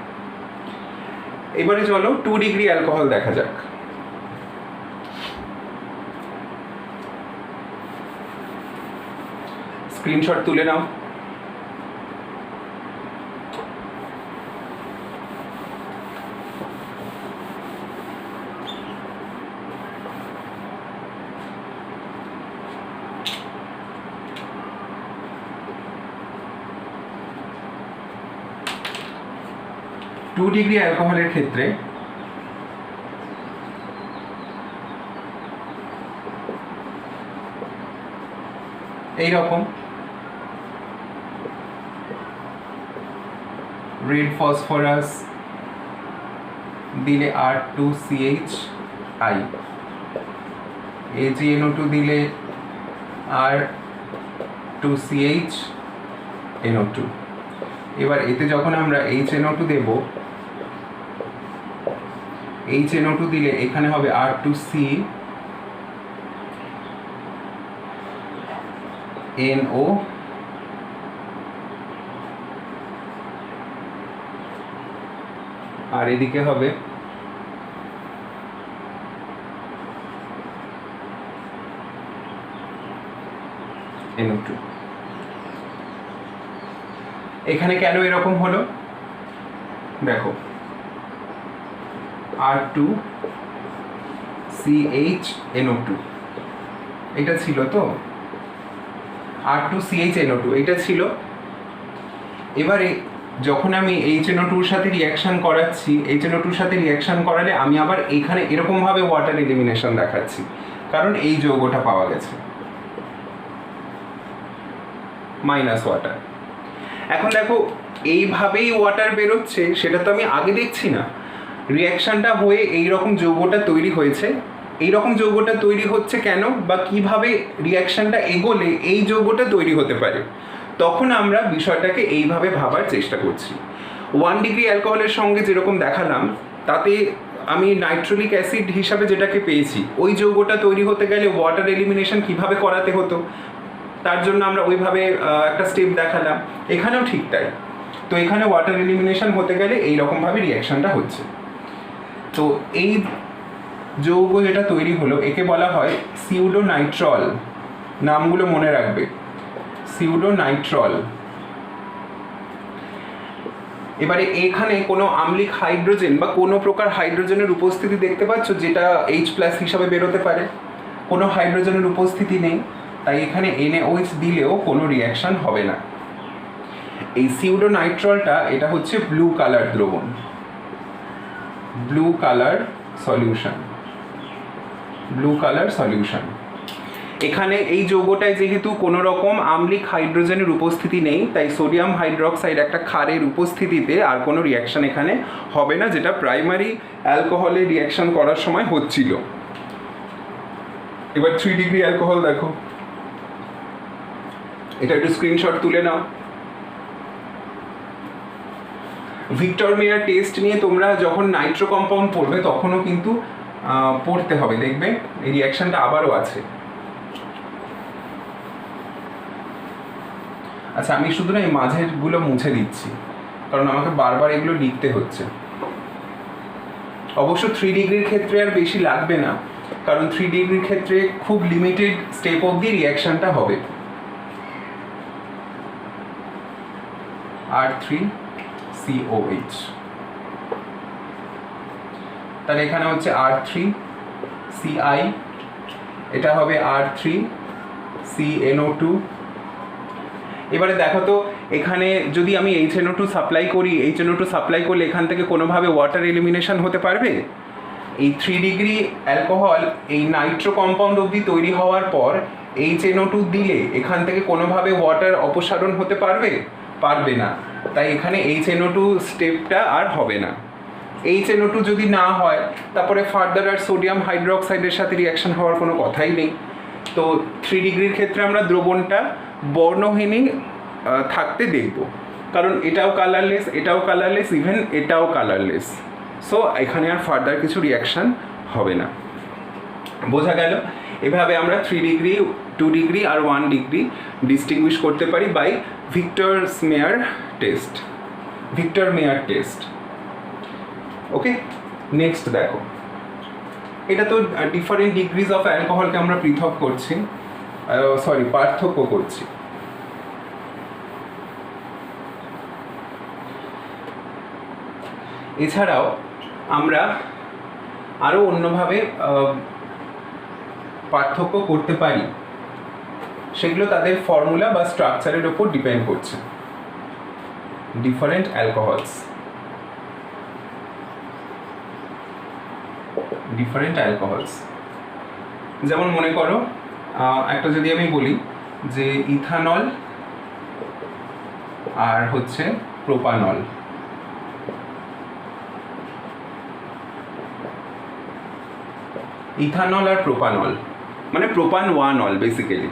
এবারে চলো 2 ডিগ্রি অ্যালকোহল দেখা যাক। স্ক্রিনশট তুলে নাও। টু ডিগ্রি অ্যালকোহলের ক্ষেত্রে এইরকম রেড ফসফরাস দিলে R2CHI, AgNO2 দিলে R2CHNO2। এবার এতে যখন আমরা HNO2 দেব, HNO2 দিলে এখানে হবে R2CNO, আর এদিকে হবে NO2। এখানে কেন এরকম হলো দেখো, R2CHNO2 এটা ছিল তো, R2CHNO2 এটা ছিল। এবারে যখন আমি HNO2-র সাথে রিয়াকশান করাচ্ছি, HNO2-র সাথে রিয়াকশান করালে আমি আবার এখানে এরকমভাবে ওয়াটার এলিমিনেশন দেখাচ্ছি, কারণ এই যৌগটা পাওয়া গেছে মাইনাস ওয়াটার। এখন দেখো এইভাবেই ওয়াটার বেরোচ্ছে, সেটা তো আমি আগে দেখছি না, রিয়াকশানটা হয়ে এইরকম যৌগটা তৈরি হয়েছে। এইরকম যৌগটা তৈরি হচ্ছে কেন বা কিভাবে রিয়াকশানটা এগোলে এই যৌগটা তৈরি হতে পারে, তখন আমরা বিষয়টাকে এইভাবে ভাবার চেষ্টা করছি। 1 ডিগ্রি অ্যালকোহলের সঙ্গে যেরকম দেখালাম, তাতে আমি নাইট্রোলিক অ্যাসিড হিসাবে যেটাকে পেয়েছি, ওই যৌগটা তৈরি হতে গেলে ওয়াটার এলিমিনেশন কিভাবে করাতে হতো, তার জন্য আমরা ওইভাবে একটা স্টেপ দেখালাম। এখানেও ঠিক তাই। তো এখানে ওয়াটার এলিমিনেশন হতে গেলে এইরকমভাবে রিয়াকশানটা হচ্ছে। তো এই যৌগ যেটা তৈরি হলো একে বলা হয় সিউডোনাইট্রল। নামগুলো মনে রাখবে, সিউডোনাইট্রল। এবারে এখানে কোনো আম্লিক হাইড্রোজেন বা কোনো প্রকার হাইড্রোজেনের উপস্থিতি দেখতে পাচ্ছ, যেটা H+ হিসাবে বেরোতে পারে? কোনো হাইড্রোজেনের উপস্থিতি নেই, তাই এখানে NaOH দিলেও কোনো রিয়াকশান হবে না। এই সিউডোনাইট্রলটা এটা হচ্ছে ব্লু কালার দ্রবণ, ব্লু কালার সলিউশন। এখানে এই যৌগটায় যেহেতু কোনো রকম আম্লিক হাইড্রোজেনের উপস্থিতি নেই, তাই সোডিয়াম হাইড্রোক্সাইড একটা ক্ষারের উপস্থিতিতে আর কোনো রিয়াকশান এখানে হবে না, যেটা প্রাইমারি অ্যালকোহলের রিয়াকশান করার সময় হচ্ছিল। এবার 3 ডিগ্রি অ্যালকোহল দেখো, এটা একটু স্ক্রিনশট তুলে নাও। ভিক্টর মেয়ার টেস্ট নিয়ে তোমরা যখন নাইট্রো কম্পাউন্ড পড়বে তখনও কিন্তু পড়তে হবে, দেখবে এই রিয়াকশানটা আবারও আছে। আচ্ছা, আমি শুধু না এই মাঝেরগুলো মুছে দিচ্ছি, কারণ আমাকে বারবার এগুলো লিখতে হচ্ছে। অবশ্য 3 ডিগ্রির ক্ষেত্রে আর বেশি লাগবে না, কারণ 3 ডিগ্রির ক্ষেত্রে খুব লিমিটেড স্টেপ অবধি রিয়াকশানটা হবে। R3COH, তাহলে এখানে হচ্ছে R3CI, এটা হবে R3CNO2। এবারে দেখো তো, এখানে যদি আমি HNO2 সাপ্লাই করি, HNO2 সাপ্লাই করলে এখান থেকে কোনোভাবে ওয়াটার এলিমিনেশন হতে পারবে? এই 3 ডিগ্রি অ্যালকোহল এই নাইট্রো কম্পাউন্ড অবধি তৈরি হওয়ার পর HNO2 দিলে এখান থেকে কোনোভাবে ওয়াটার অপসারণ হতে পারবে না, তাই এখানে HNO2 স্টেপটা আর হবে না। HNO2 যদি না হয়, তারপরে ফার্দার আর সোডিয়াম হাইড্রোক্সাইডের সাথে রিয়াকশন হওয়ার কোনো কথাই নেই। তো 3 ডিগ্রির ক্ষেত্রে আমরা দ্রবণটা বর্ণহীনই থাকতে দেখব, কারণ এটাও কালারলেস, ইভেন এটাও কালারলেস। সো এখানে আর ফার্দার কিছু রিয়াকশান হবে না। বোঝা গেল? এভাবে আমরা 3 ডিগ্রি, 2 ডিগ্রি আর 1 ডিগ্রি ডিস্টিংগুইশ করতে পারি by Victor Meyer test. Okay, next দেখো, এটা তো ডিফারেন্ট ডিগ্রিজ অফ অ্যালকোহলকে আমরা পার্থক্য করছি। এছাড়াও আমরা আরও অন্যভাবে পার্থক্য করতে পারি, সেগুলো তাদের ফর্মুলা বা স্ট্রাকচারের ওপর ডিপেন্ড করছে। ডিফারেন্ট অ্যালকোহলস, যেমন মনে করো একটা যদি আমি বলি যে ইথানল আর হচ্ছে প্রোপানল। ইথানল আর প্রোপানল মানে প্রোপান 1 বেসিক্যালি।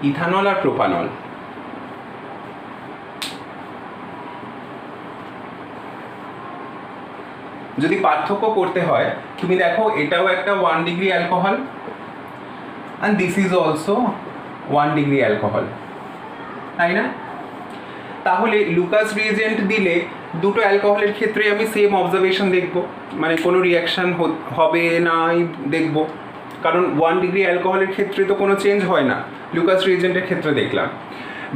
ইথানল আর প্রোপানল, যদি পার্থক্য করতে হয়, তুমি দেখো এটাও একটা 1 degree alcohol and this is also 1 degree alcohol, তাই না? তাহলে লুকাস রিএজেন্ট দিলে দুটো অ্যালকোহলের ক্ষেত্রে আমি সেম অবজারভেশন দেখব, মানে কোনো রিয়াকশান হবে নাই দেখব, কারণ 1 ডিগ্রি অ্যালকোহলের ক্ষেত্রে তো কোনো চেঞ্জ হয় না, লুকাস রিএজেন্টের ক্ষেত্রে দেখলাম।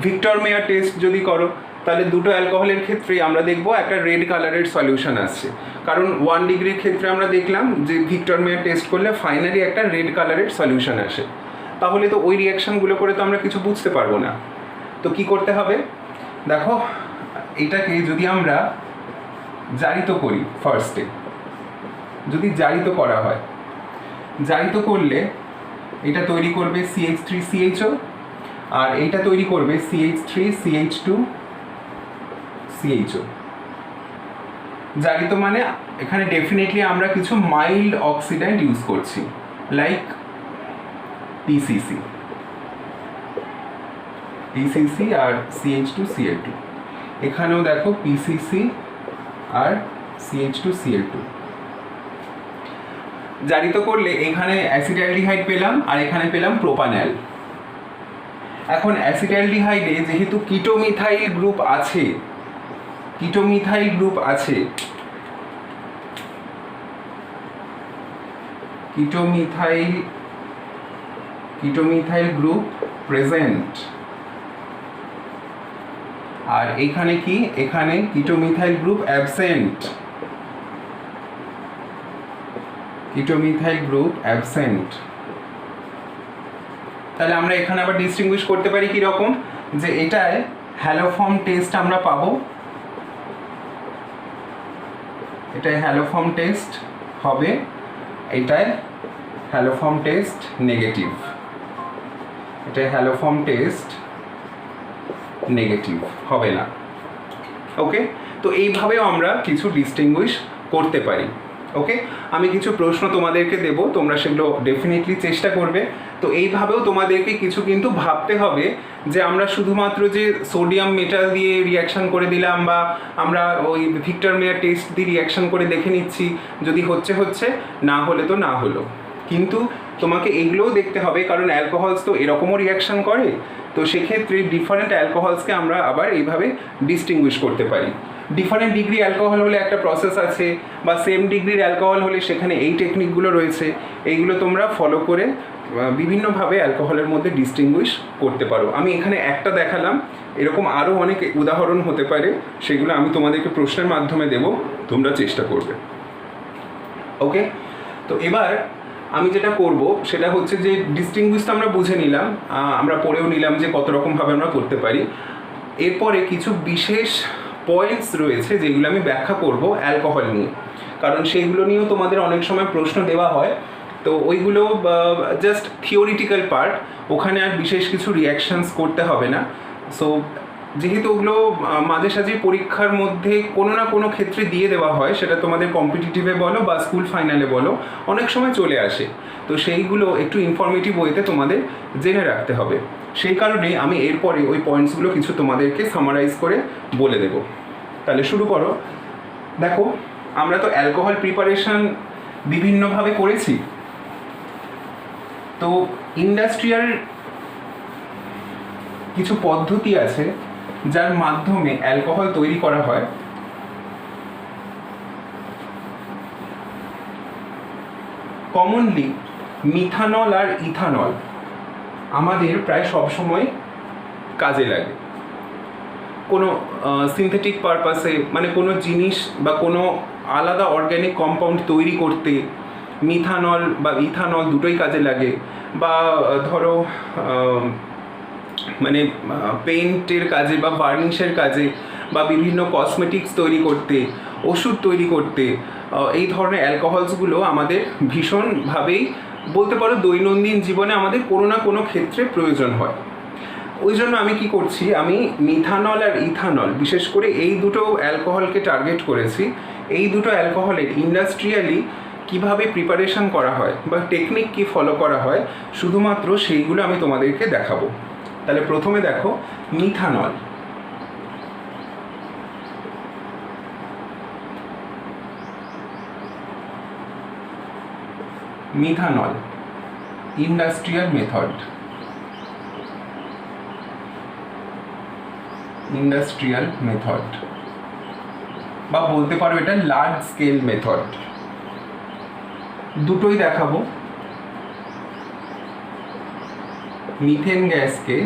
ভিক্টর মেয়ার টেস্ট যদি করো, তাহলে দুটো অ্যালকোহলের ক্ষেত্রে আমরা দেখব একটা রেড কালারের সলিউশন আসছে, কারণ 1 ডিগ্রির ক্ষেত্রে আমরা দেখলাম যে ভিক্টর মেয়ার টেস্ট করলে ফাইনালি একটা রেড কালারের সলিউশন আসে। তাহলে তো ওই রিয়াকশানগুলো করে তো আমরা কিছু বুঝতে পারবো না। তো কি করতে হবে দেখো, এটাকে যদি আমরা জারিত করি, ফার্স্টে যদি জারিত করা হয়, জারিত করলে এটা তৈরি করবে CH3CHO আর এইটা তৈরি করবে CH3CH2CHO। জারিত মানে এখানে ডেফিনেটলি আমরা কিছু মাইল্ড অক্সিডেন্ট ইউজ করছি, লাইক PCC আর CH2Cl2। এখানেও দেখো PCC আর CH2Cl2 জারিত করলে এখানে অ্যাসিটালডিহাইড পেলাম আর এখানে পেলাম প্রোপানল। এখন অ্যাসিটালডিহাইডে যেহেতু কিটোমিথাইল গ্রুপ আছে, কিটোমিথাইল গ্রুপ আছে, কিটোমিথাইল গ্রুপ প্রেজেন্ট, আর এখানে কি, এখানে ketomethyl group absent, ketomethyl group absent. তাহলে আমরা এখানে আবার ডিস্টিংগুইশ করতে পারি কি রকম, যে এটায় হ্যালোফর্ম টেস্ট আমরা পাবো, এটায় হ্যালোফর্ম টেস্ট হবে, এটায় হ্যালোফর্ম টেস্ট নেগেটিভ, এটায় হ্যালোফর্ম টেস্ট নেগেটিভ হবে না। ওকে, তো এইভাবেও আমরা কিছু ডিস্টিংগুইশ করতে পারি। ওকে, আমি কিছু প্রশ্ন তোমাদেরকে দেব, তোমরা সেগুলো ডেফিনেটলি চেষ্টা করবে। তো এইভাবেও তোমাদেরকে কিছু কিন্তু ভাবতে হবে যে আমরা শুধুমাত্র যে সোডিয়াম মেটাল দিয়ে রিয়াকশান করে দিলাম, বা আমরা ওই ভিক্টর মেয়ার টেস্ট দিয়ে রিয়াকশান করে দেখে নিচ্ছি, যদি হচ্ছে হচ্ছে, না হলে তো না হলো। কিন্তু তোমাকে এগুলোও দেখতে হবে, কারণ অ্যালকোহলস তো এরকমও রিয়াকশান করে, তো সেক্ষেত্রে ডিফারেন্ট অ্যালকোহলসকে আমরা আবার এইভাবে ডিস্টিংগুইশ করতে পারি। ডিফারেন্ট ডিগ্রি অ্যালকোহল হলে একটা প্রসেস আছে, বা সেম ডিগ্রির অ্যালকোহল হলে সেখানে এই টেকনিকগুলো রয়েছে, এইগুলো তোমরা ফলো করে বিভিন্নভাবে অ্যালকোহলের মধ্যে ডিস্টিংগুইশ করতে পারো। আমি এখানে একটা দেখালাম, এরকম আরও অনেক উদাহরণ হতে পারে, সেগুলো আমি তোমাদেরকে প্রশ্নের মাধ্যমে দেব, তোমরা চেষ্টা করবে। ওকে, তো এবার আমি যেটা করব সেটা হচ্ছে যে ডিস্টিংগুইশ তো আমরা বুঝে নিলাম, আমরা পড়েও নিলাম যে কত রকমভাবে আমরা করতে পারি। এরপরে কিছু বিশেষ পয়েন্টস রয়েছে যেগুলো আমি ব্যাখ্যা করব অ্যালকোহল নিয়ে, কারণ সেইগুলো নিয়েও তোমাদের অনেক সময় প্রশ্ন দেওয়া হয়। তো ওইগুলো জাস্ট থিওরিটিক্যাল পার্ট, ওখানে আর বিশেষ কিছু রিয়াকশানস করতে হবে না। সো যেহেতু ওগুলো মাঝে সাঝে পরীক্ষার মধ্যে কোনো না কোনো ক্ষেত্রে দিয়ে দেওয়া হয়, সেটা তোমাদের কম্পিটিটিভে বলো বা স্কুল ফাইনালে বলো, অনেক সময় চলে আসে, তো সেইগুলো একটু ইনফরমেটিভ ওয়েতে তোমাদের জেনে রাখতে হবে। সেই কারণে আমি এরপরে ওই পয়েন্টসগুলো কিছু তোমাদেরকে সামারাইজ করে বলে দেব। তাহলে শুরু করো। দেখো, আমরা তো অ্যালকোহল প্রিপারেশন বিভিন্নভাবে করেছি, তো ইন্ডাস্ট্রিয়াল কিছু পদ্ধতি আছে যার মাধ্যমে অ্যালকোহল তৈরি করা হয়। কমনলি মিথানল আর ইথানল আমাদের প্রায় সবসময় কাজে লাগে কোনো সিনথেটিক পারপাসে, মানে কোনো জিনিস বা কোনো আলাদা অর্গ্যানিক কম্পাউন্ড তৈরি করতে মিথানল বা ইথানল দুটোই কাজে লাগে। বা ধরো মানে পেইন্টের কাজে বা বার্নিশের কাজে, বা বিভিন্ন কসমেটিক্স তৈরি করতে, ওষুধ তৈরি করতে, এই ধরনের অ্যালকোহলসগুলো আমাদের ভীষণভাবেই বলতে পারো দৈনন্দিন জীবনে আমাদের কোনো না কোনো ক্ষেত্রে প্রয়োজন হয়। ওই জন্য আমি কি করছি, আমি মিথানল আর ইথানল বিশেষ করে এই দুটো অ্যালকোহলকে টার্গেট করেছি। এই দুটো অ্যালকোহলের ইন্ডাস্ট্রিয়ালি কিভাবে প্রিপারেশন করা হয় বা টেকনিক কি ফলো করা হয়, শুধুমাত্র সেইগুলো আমি তোমাদেরকে দেখাবো। তাহলে প্রথমে দেখো methanol. Methanol industrial method, industrial method বা বলতে পারো এটা লার্জ স্কেল মেথড। দুটোই দেখাবো। মিথেন গ্যাসকে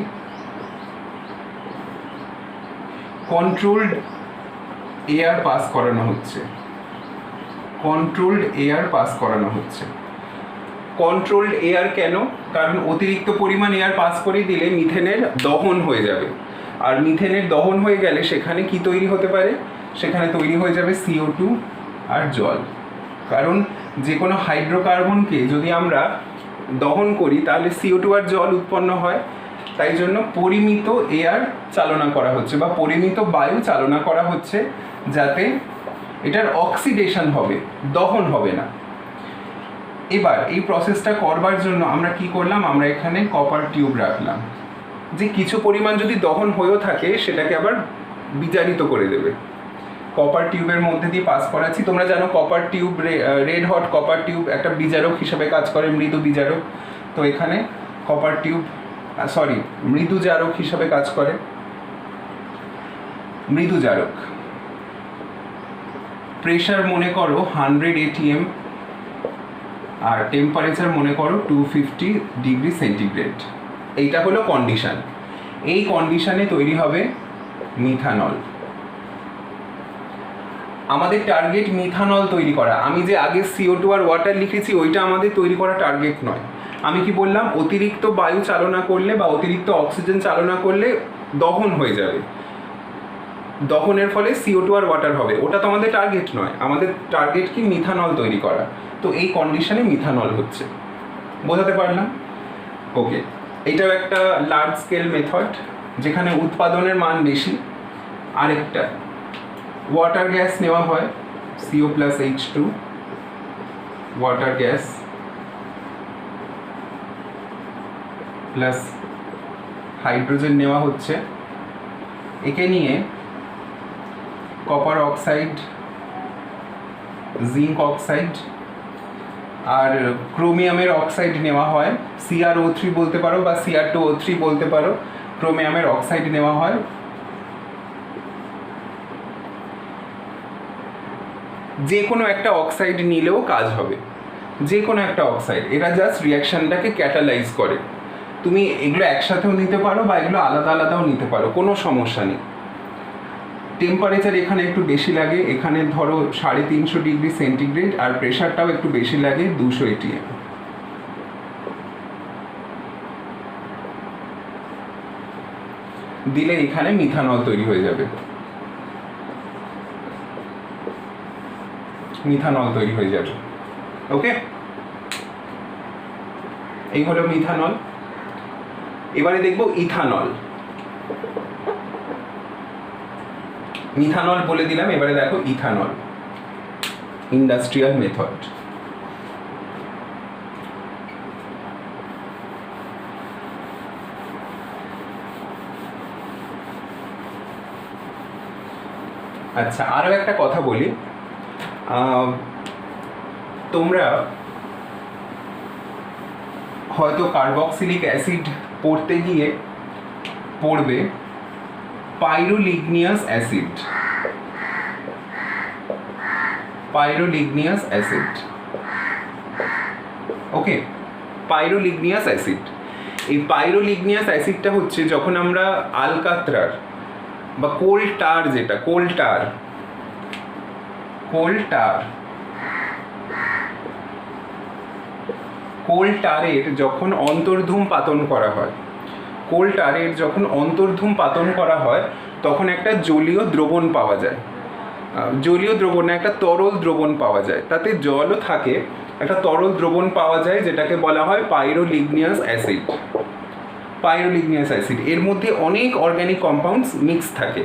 কন্ট্রোলড এয়ার পাস করানো হচ্ছে, কন্ট্রোলড এয়ার পাস করানো হচ্ছে। কন্ট্রোলড এয়ার কেন? কারণ অতিরিক্ত পরিমাণ এয়ার পাস করে দিলে মিথেনের দহন হয়ে যাবে, আর মিথেনের দহন হয়ে গেলে সেখানে কি তৈরি হতে পারে, সেখানে তৈরি হয়ে যাবে CO2 আর জল। কারণ যে কোনো হাইড্রোকার্বনকে যদি আমরা দহন করি তাহলে CO2 আর জল উৎপন্ন হয়। তাই জন্য পরিমিত এয়ার চালনা করা হচ্ছে বা পরিমিত বায়ু চালনা করা হচ্ছে, যাতে এটার অক্সিডেশন হবে, দহন হবে না। এবার এই প্রসেসটা করবার জন্য আমরা কি করলাম, আমরা এখানে কপার টিউব রাখলাম, যে কিছু পরিমাণ যদি দহন হয়েও থাকে সেটাকে আবার বিজারিত করে দেবে। কপার টিউবের মধ্যে দিয়ে পাস করাচ্ছি। তোমরা জানো copper tube, red hot copper tube একটা বিজারক হিসাবে কাজ করে, মৃদু বিজারক। তো এখানে কপার টিউব মৃদু জারক হিসাবে কাজ করে, মৃদু জারক। প্রেশার মনে করো 100 ATM, আর টেম্পারেচার মনে করো 250 ডিগ্রি সেন্টিগ্রেড। এইটা হলো কন্ডিশন। এই কন্ডিশনে তৈরি হবে মিথানল। আমাদের টার্গেট মিথানল তৈরি করা। আমি যে আগে CO2 আর ওয়াটার লিখেছি ওইটা আমাদের তৈরি করা টার্গেট নয়। আমি কি বললাম, অতিরিক্ত বায়ু চালনা করলে বা অতিরিক্ত অক্সিজেন চালনা করলে দহন হয়ে যাবে, দহনের ফলে CO2 আর ওয়াটার হবে, ওটা তো আমাদের টার্গেট নয়। আমাদের টার্গেট কি মিথানল তৈরি করা। তো এই কন্ডিশনে মিথানল হচ্ছে। বোঝাতে পারলাম? ওকে, এটাও একটা লার্জ স্কেল মেথড যেখানে উৎপাদনের মান বেশি। আরেকটা ওয়াটার গ্যাস নেওয়া হয়, CO+H2 water gas plus hydrogen নেওয়া হচ্ছে। একে নিয়ে কপার অক্সাইড, জিঙ্ক অক্সাইড আর ক্রোমিয়ামের অক্সাইড নেওয়া হয়, CrO3 বলতে পারো বা Cr2O3 বলতে পারো। ক্রোমিয়ামের অক্সাইড নেওয়া হয়। যে কোনো একটা অক্সাইড নিলেও কাজ হবে, যে কোনো একটা অক্সাইড। এরা জাস্ট রিয়াকশানটাকে ক্যাটালাইজ করে। তুমি এগুলো একসাথেও নিতে পারো বা এগুলো আলাদা আলাদাও নিতে পারো, কোনো সমস্যা নেই। টেম্পারেচার এখানে একটু বেশি লাগে, এখানে ধরো 350 ডিগ্রি সেন্টিগ্রেড, আর প্রেশারটাও একটু বেশি লাগে 200 ATM। দিলে এখানে মিথানল তৈরি হয়ে যাবে। মিথানল তৈরি হয়ে যাবে। ওকে, এই হলো মিথানল। এবারে দেখব ইথানল। মিথানল বলে দিলাম, এবারে দেখো ইথানল, ইন্ডাস্ট্রিয়াল মেথড। আচ্ছা, আরও একটা কথা বলি। তোমরা হয়তো কার্বক্সিলিক অ্যাসিড পড়তে গিয়ে পড়বে পাইরোলিগনিয়াস অ্যাসিড। পাইরোলিগনিয়াস অ্যাসিড, ওকে, পাইরোলিগনিয়াস অ্যাসিড। এই পাইরোলিগনিয়াস অ্যাসিডটা হচ্ছে যখন আমরা আলকাত্রার বা কোল টার, যেটা কোল টার কোল টারের যখন অন্তর্ধূম পাতন করা হয়, কোল টারের যখন অন্তর্ধূম পাতন করা হয় তখন একটা জলীয় দ্রবণ পাওয়া যায়। জলীয় দ্রবণ না, একটা তরল দ্রবণ পাওয়া যায়। তাতে জলও থাকে, একটা তরল দ্রবণ পাওয়া যায় যেটাকে বলা হয় পাইরোলিগনিয়াস অ্যাসিড। পাইরোলিগনিয়াস অ্যাসিড, এর মধ্যে অনেক অর্গ্যানিক কম্পাউন্ডস মিক্স থাকে।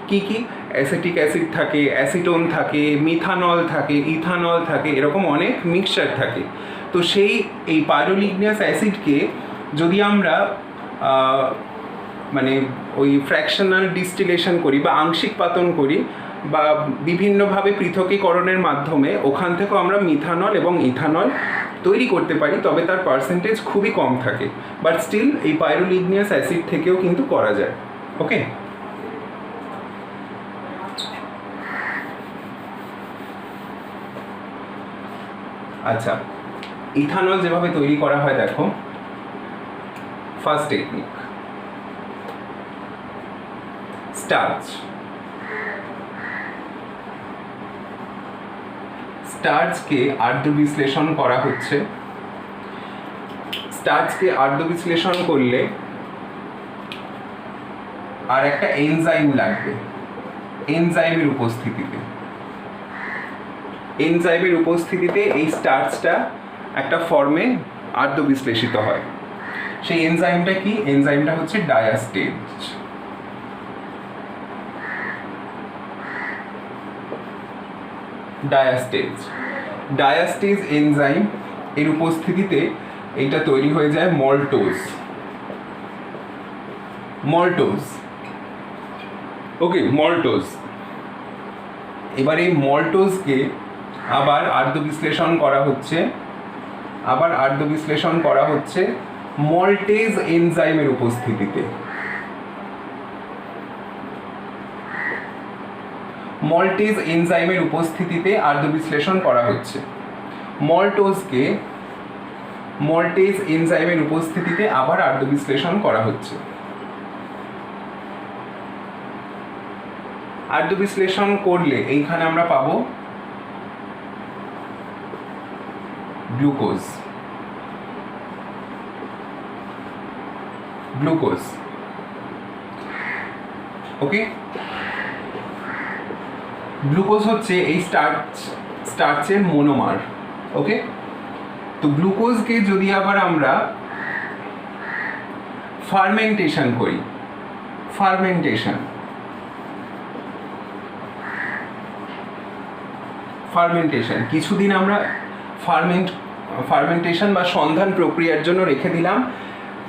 কি কি? অ্যাসিটিক অ্যাসিড থাকে, অ্যাসিটোন থাকে, মিথানল থাকে, ইথানল থাকে, এরকম অনেক মিক্সচার থাকে। তো এই পাইরোলিগনিয়াস অ্যাসিডকে যদি আমরা মানে ওই ফ্র্যাকশনাল ডিস্টিলেশন করি বা আংশিক পাতন করি বা বিভিন্নভাবে পৃথকীকরণের মাধ্যমে ওখান থেকেও আমরা মিথানল এবং ইথানল তৈরি করতে পারি, তবে তার পার্সেন্টেজ খুবই কম থাকে। বাট স্টিল এই পাইরোলিগনিয়াস অ্যাসিড থেকেও কিন্তু করা যায়। ওকে, আচ্ছা, ইথানল যেভাবে তৈরি করা হয় দেখো। First technique, starch. স্টার্চকে আর্দ্র বিশ্লেষণ করা হচ্ছে। স্টার্চকে আর্দ্র বিশ্লেষণ করলে আর একটা এনজাইম লাগবে। এনজাইমের উপস্থিতিতে এই স্টার্চটা একটা ফর্মে আর্দ্র বিশ্লেষিত হয়। সেই এনজাইমটা কি? এনজাইমটা হচ্ছে ডায়াস্টেজ। ডায়াস্টেজ এনজাইম এর উপস্থিতিতে এইটা তৈরি হয়ে যায় মল্টোজ। ওকে, মল্টোজ। এবার এই মল্টোজকে আবার আর্দ্র বিশ্লেষণ করা হচ্ছে মল্টেজ এনজাইমের উপস্থিতিতে। মল্টেজ এনজাইমের উপস্থিতিতে আর্দ্র বিশ্লেষণ করা হচ্ছে। মল্টোজকে মল্টেজ এনজাইমের উপস্থিতিতে আবার আর্দ্র বিশ্লেষণ করা হচ্ছে। আর্দ্র বিশ্লেষণ করলে এইখানে আমরা পাবো গ্লুকোজ। ওকে, গ্লুকোজ হচ্ছে এই স্টার্চের মনোমার। ওকে, তো গ্লুকোজকে যদি আবার আমরা ফার্মেন্টেশন করি, ফার্মেন্টেশন কিছুদিন আমরা ফার্মেন্টেশন বা সন্ধান প্রক্রিয়ার জন্য রেখে দিলাম,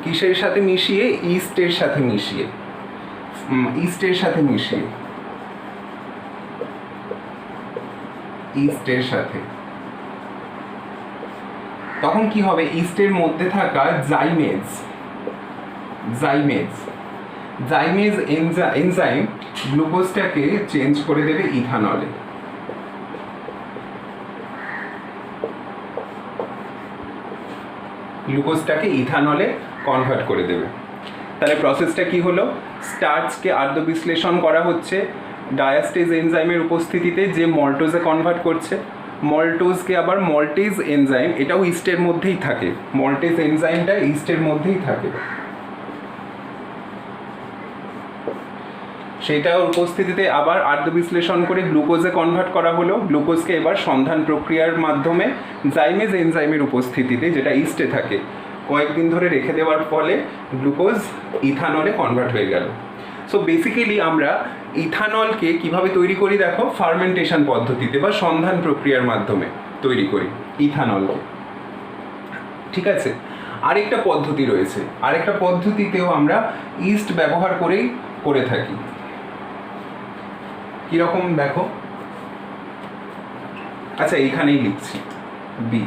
কিসের সাথে মিশিয়ে? ইস্টের সাথে। তখন কি হবে? ইস্টের মধ্যে থাকা জাইমেজ এনজাইম গ্লুকোজটাকে চেঞ্জ করে দেবে ইথানলে। গ্লুকোজটাকে ইথানলে কনভার্ট করে দেবে। তাহলে প্রসেসটা কি হলো? স্টার্চকে আর্দ্র বিশ্লেষণ করা হচ্ছে ডায়াস্টেজ এনজাইমের উপস্থিতিতে, যে মল্টোজে কনভার্ট করছে। মল্টোজকে আবার মল্টেজ এনজাইম, এটাও ইস্টের মধ্যেই থাকে, মল্টেজ এনজাইমটা ইস্টের মধ্যেই থাকে, সেটার উপস্থিতিতে আবার আর্দ্র বিশ্লেষণ করে গ্লুকোজে কনভার্ট করা হলো। গ্লুকোজকে এবার সন্ধান প্রক্রিয়ার মাধ্যমে জাইমেজ এনজাইমের উপস্থিতিতে, যেটা ইস্টে থাকে, কয়েকদিন ধরে রেখে দেওয়ার ফলে গ্লুকোজ ইথানলে কনভার্ট হয়ে গেল। সো বেসিক্যালি আমরা ইথানলকে কিভাবে তৈরি করি দেখো? ফার্মেন্টেশন পদ্ধতিতে বা সন্ধান প্রক্রিয়ার মাধ্যমে তৈরি করি ইথানলকে। ঠিক আছে, আরেকটা পদ্ধতি রয়েছে, আরেকটা পদ্ধতিতেও আমরা ইস্ট ব্যবহার করেই করে থাকি। কিরকম দেখো? আচ্ছা, এইখানেই লিখছি বি।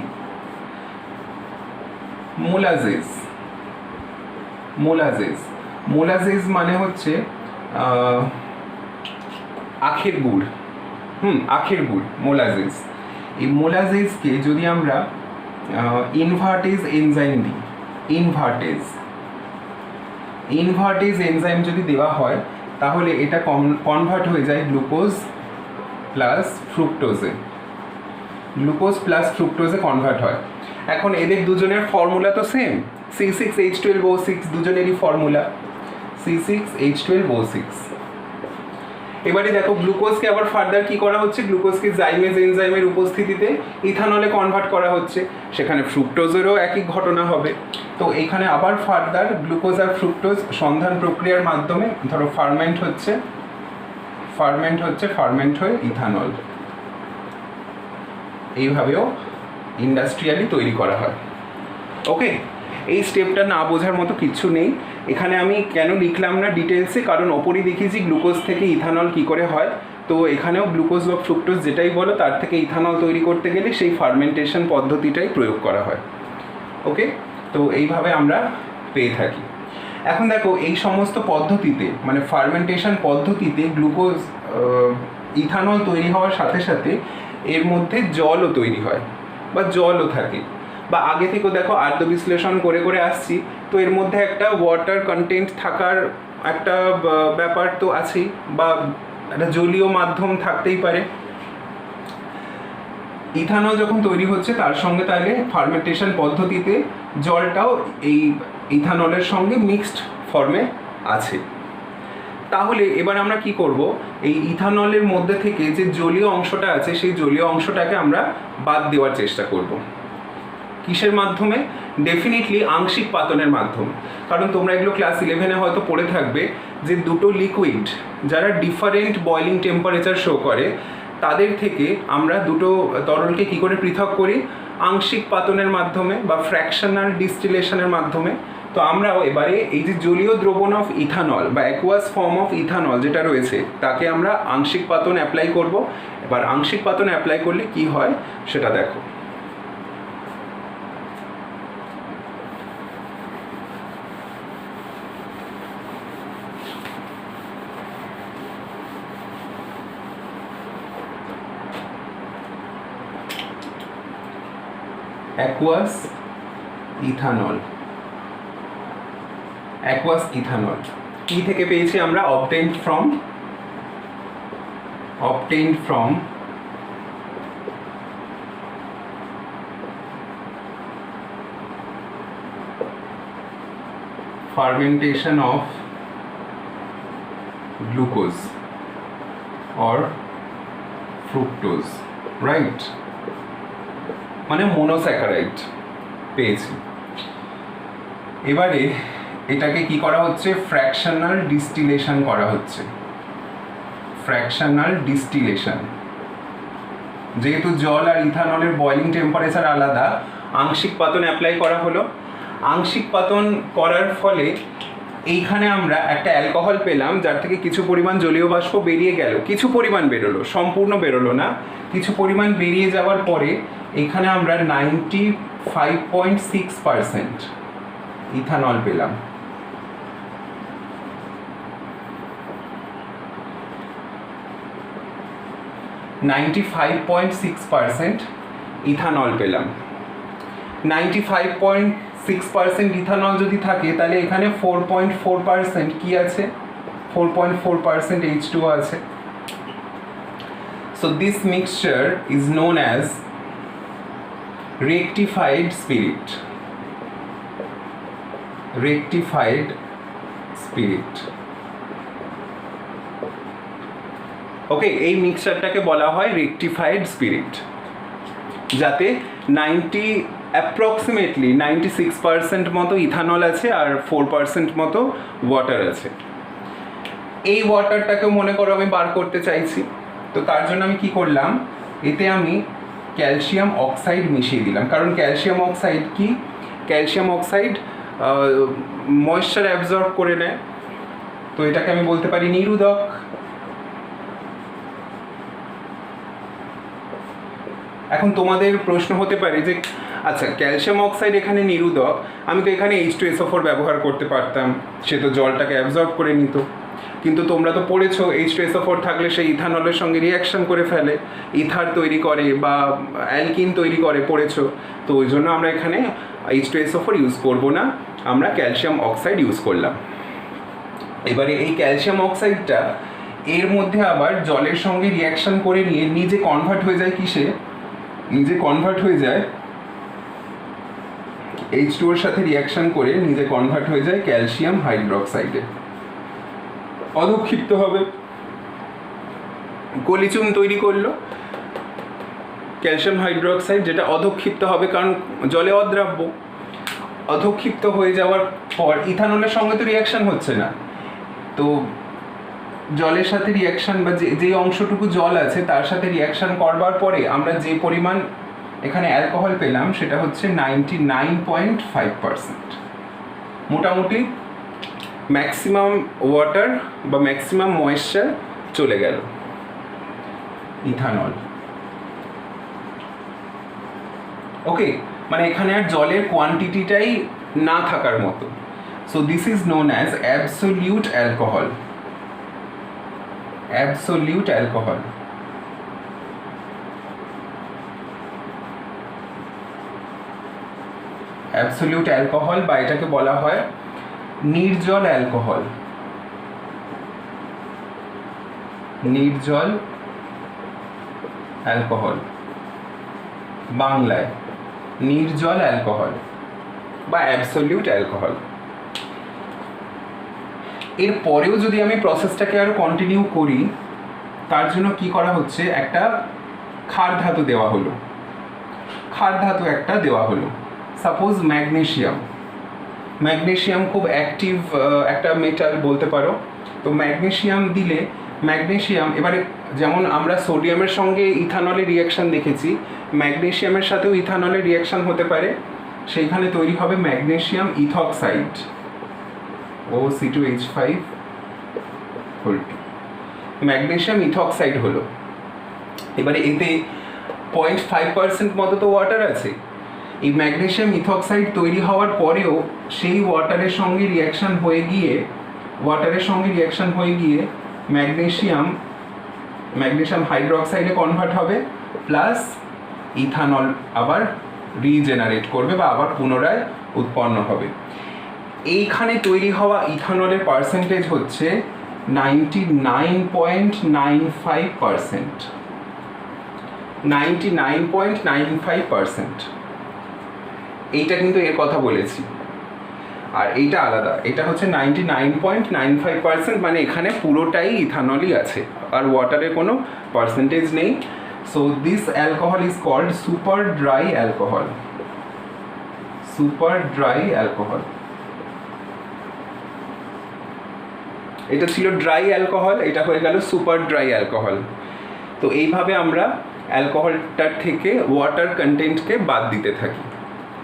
মোলাজেস মানে হচ্ছে আখের গুড়। আখের গুড় মোলাজেস। এই মোলাজেসকে যদি আমরা ইনভার্টেজ এনজাইম দিই, ইনভার্টেজ এনজাইম যদি দেওয়া হয়, তাহলে এটা কনভার্ট হয়ে যায় গ্লুকোজ প্লাস ফ্রুক্টোজে কনভার্ট হয়। এখন এদের দুজনের ফর্মুলা তো সেম, C6H12O6, দুজনেরই ফর্মুলা C6H12O6। এবারে দেখো গ্লুকোজকে আবার ফার্দার কি করা হচ্ছে? গ্লুকোজকে জাইমেজ এনজাইমের উপস্থিতিতে ইথানলে কনভার্ট করা হচ্ছে, সেখানে ফ্রুক্টোজেরও একই ঘটনা হবে। তো এখানে আবার ফার্দার গ্লুকোজ আর ফ্রুক্টোজ সন্ধান প্রক্রিয়ার মাধ্যমে ধরো ফার্মেন্ট হয়ে ইথানল, এইভাবেও ইন্ডাস্ট্রিয়ালি তৈরি করা হয়। ওকে, এই স্টেপটা না বোঝার মতো কিচ্ছু নেই। এখানে আমি কেন লিখলাম না ডিটেলসে, কারণ ওপরই দেখিয়েছি গ্লুকোজ থেকে ইথানল কি করে হয়। তো এখানেও গ্লুকোজ বা ফ্রুক্টোজ যেটাই বলো, তার থেকে ইথানল তৈরি করতে গেলে সেই ফার্মেন্টেশন পদ্ধতিটাই প্রয়োগ করা হয়। ওকে, তো এইভাবে আমরা পেয়ে থাকি। এখন দেখো এই সমস্ত পদ্ধতিতে, মানে ফার্মেন্টেশন পদ্ধতিতে গ্লুকোজ ইথানল তৈরি হওয়ার সাথে সাথে এর মধ্যে জলও তৈরি হয় বা জলও থাকে, বা আগে থেকেও দেখো আর্দ্র বিশ্লেষণ করে করে আসছি, তো এর মধ্যে একটা ওয়াটার কন্টেন্ট থাকার একটা ব্যাপার তো আছেই, বা একটা জলীয় মাধ্যম থাকতেই পারে। ইথানল যখন তৈরি হচ্ছে তার সঙ্গে তাহলে ফার্মেন্টেশন পদ্ধতিতে জলটাও এই ইথানলের সঙ্গে মিক্সড ফর্মে আছে। তাহলে এবার আমরা কি করব? এই ইথানলের মধ্যে থেকে যে জলীয় অংশটা আছে, সেই জলীয় অংশটাকে আমরা বাদ দেওয়ার চেষ্টা করব। কিসের মাধ্যমে? ডেফিনেটলি আংশিক পাতনের মাধ্যমে। কারণ তোমরা এগুলো ক্লাস 11-এ হয়তো পড়ে থাকবে যে দুটো লিকুইড যারা ডিফারেন্ট বয়লিং টেম্পারেচার শো করে, তাদের থেকে আমরা দুটো তরলকে কি করে পৃথক করি? আংশিক পাতনের মাধ্যমে বা ফ্র্যাকশনাল ডিস্টিলেশনের মাধ্যমে। তো আমরাও এবারে এই যে জলীয় দ্রবণ অফ ইথানল বা অ্যাকুয়াস ফর্ম অফ ইথানল যেটা রয়েছে, তাকে আমরা আংশিক পাতন অ্যাপ্লাই করব। এবার আংশিক পাতন অ্যাপ্লাই করলে কি হয় সেটা দেখো। Aqueous ethanol. অ্যাকুয়াস ইথানল কি থেকে পেয়েছি আমরা? Obtained from fermentation of glucose or fructose, right? মানে মনোস্যাকারাইড পেয়েছি। এবারে এটাকে কি করা হচ্ছে? ফ্র্যাকশনাল ডিস্টিলেশন করা হচ্ছে। ফ্র্যাকশনাল ডিস্টিলেশন, যেহেতু জল আর ইথানলের বয়লিং টেম্পারেচার আলাদা, আংশিক পাতন অ্যাপ্লাই করা হলো। আংশিক পাতন করার ফলে এইখানে আমরা একটা অ্যালকোহল পেলাম, যার থেকে কিছু পরিমাণ জলীয় বাষ্প বেরিয়ে গেল, কিছু পরিমাণ বেরোলো, সম্পূর্ণ বেরোলো না, কিছু পরিমাণ বেরিয়ে যাওয়ার পরে এখানে আমরা 95.6% ইথানল পেলাম। ইথানল পেলাম। 95.6% ইথানল যদি থাকে তাহলে এখানে 4.4% কি আছে? 4.4% H2O আছে। So this mixture is known as rectified spirit. Rectified spirit. ওকে, এই মিক্সচারটাকে বলা হয় রেকটিফাইড স্পিরিট, যাতে অ্যাপ্রক্সিমেটলি 96% মতো ইথানল আছে আর 4% মতো ওয়াটার আছে। এই ওয়াটারটাকে মনে করো আমি বার করতে চাইছি, তো তার জন্য আমি কি করলাম? এতে আমি ক্যালসিয়াম অক্সাইড মিশিয়ে দিলাম। কারণ ক্যালসিয়াম অক্সাইড কি? ক্যালসিয়াম অক্সাইড ময়েশ্চার অ্যাবজর্ব করে নেয়, তো এটাকে আমি বলতে পারি নিরোধক। এখন তোমাদের প্রশ্ন হতে পারে যে আচ্ছা, ক্যালসিয়াম অক্সাইড এখানে নিরোধক, আমি তো এখানে H2SO4 ব্যবহার করতে পারতাম, সে তো জলটাকে অ্যাবজর্ব করে নিত। কিন্তু তোমরা তো পড়েছো H2SO4 থাকলে সেই ইথানলের সঙ্গে রিয়াকশন করে ফেলে, ইথার তৈরি করে বা অ্যালকিন তৈরি করে, পড়েছো। তো ওই জন্য আমরা এখানে H2SO4 ইউজ করব না, আমরা ক্যালসিয়াম অক্সাইড ইউজ করলাম। এবারে এই ক্যালসিয়াম অক্সাইডটা এর মধ্যে আবার জলের সঙ্গে রিয়াকশন করে নিয়ে নিজে কনভার্ট হয়ে যায় কিসে? নিজে কনভার্ট হয়ে যায় H2 এর সাথে রিয়াকশন করে নিজে কনভার্ট হয়ে যায় ক্যালসিয়াম হাইড্রোক্সাইডে, অধক্ষিপ্ত হবে, গলিচুন তৈরি করলো ক্যালসিয়াম হাইড্রোক্সাইড, যেটা অধক্ষিপ্ত হবে কারণ জলে অদ্রাব্য। অধক্ষিপ্ত হয়ে যাওয়ার পর ইথানলের সঙ্গে তো রিয়াকশন হচ্ছে না, তো জলের সাথে রিয়াকশন বা যে অংশটুকু জল আছে তার সাথে রিয়াকশন করবার পরে আমরা যে পরিমাণ এখানে অ্যালকোহল পেলাম সেটা হচ্ছে 99.5%। মোটামুটি ম্যাক্সিমাম ওয়াটার বা ম্যাক্সিমাম ময়েশ্চার চলে গেল ইথানল। ওকে, মানে এখানে আর জলের কোয়ান্টিটিটাই না থাকার মতো। So this is known as absolute alcohol. Absolute alcohol. Absolute alcohol বা এটাকে বলা হয় নির্জল অ্যালকোহল। নির্জল অ্যালকোহল, বাংলায় নির্জল অ্যালকোহল বা অ্যাবসোলিউট অ্যালকোহল। এর পরেও যদি আমি প্রসেসটাকে আরো কন্টিনিউ করি, তার জন্য কি করা হচ্ছে? একটা ক্ষার ধাতু দেওয়া হলো, ক্ষার ধাতু একটা দেওয়া হলো, সাপোজ ম্যাগনেসিয়াম। ম্যাগনেসিয়াম খুব অ্যাক্টিভ একটা মেটাল বলতে পারো। তো ম্যাগনেসিয়াম দিলে, ম্যাগনেসিয়াম এবারে যেমন আমরা সোডিয়ামের সঙ্গে ইথানলের রিয়াকশান দেখেছি, ম্যাগনেসিয়ামের সাথেও ইথানলের রিয়াকশান হতে পারে, সেইখানে তৈরি হবে magnesium ethoxide, OC2H5 magnesium ethoxide হলো। এবারে এতে 0.5% মতো তো ওয়াটার আছে। এই ম্যাগনেসিয়াম ইথক্সাইড তৈরি হওয়ার পরেও সেই ওয়াটারের সঙ্গে রিয়াকশান হয়ে গিয়ে ম্যাগনেসিয়াম হাইড্রোক্সাইডে কনভার্ট হবে, প্লাস ইথানল আবার রিজেনারেট করবে বা আবার পুনরায় উৎপন্ন হবে। এইখানে তৈরি হওয়া ইথানলের পার্সেন্টেজ হচ্ছে 99.95%। 99.95%। এইটা কিন্তু এর কথা বলেছি, আর এইটা আলাদা, এটা হচ্ছে 99.95%, মানে এখানে পুরোটাই ইথানলই আছে আর ওয়াটারের কোনো পার্সেন্টেজ নেই। So this alcohol is called super dry alcohol. Super dry alcohol. এটা ছিল ড্রাই অ্যালকোহল, এটা হয়ে গেল সুপার ড্রাই অ্যালকোহল। তো এইভাবে আমরা অ্যালকোহলটার থেকে ওয়াটার কন্টেন্টকে বাদ দিতে থাকি।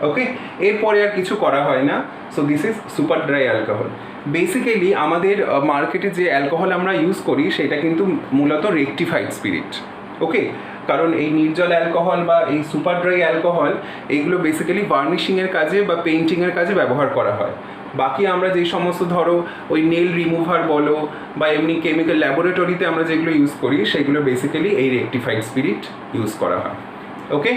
ওকে, এরপরে আর কিছু করা হয় না। So this is super dry alcohol. Basically আমাদের মার্কেটে যে অ্যালকোহল আমরা ইউজ করি সেটা কিন্তু মূলত রেকটিফাইড স্পিরিট। ওকে, কারণ এই নির্জল অ্যালকোহল বা এই সুপার ড্রাই অ্যালকোহল এইগুলো বেসিক্যালি ভার্নিশিংয়ের কাজে বা পেইন্টিংয়ের কাজে ব্যবহার করা হয়। বাকি আমরা যে সমস্ত ধরো ওই নেল রিমুভার বলো বা এমনি কেমিক্যাল ল্যাবরেটরিতে আমরা যেগুলো ইউজ করি সেগুলো বেসিক্যালি এই রেকটিফাইড স্পিরিট ইউজ করা হয়। ওকে,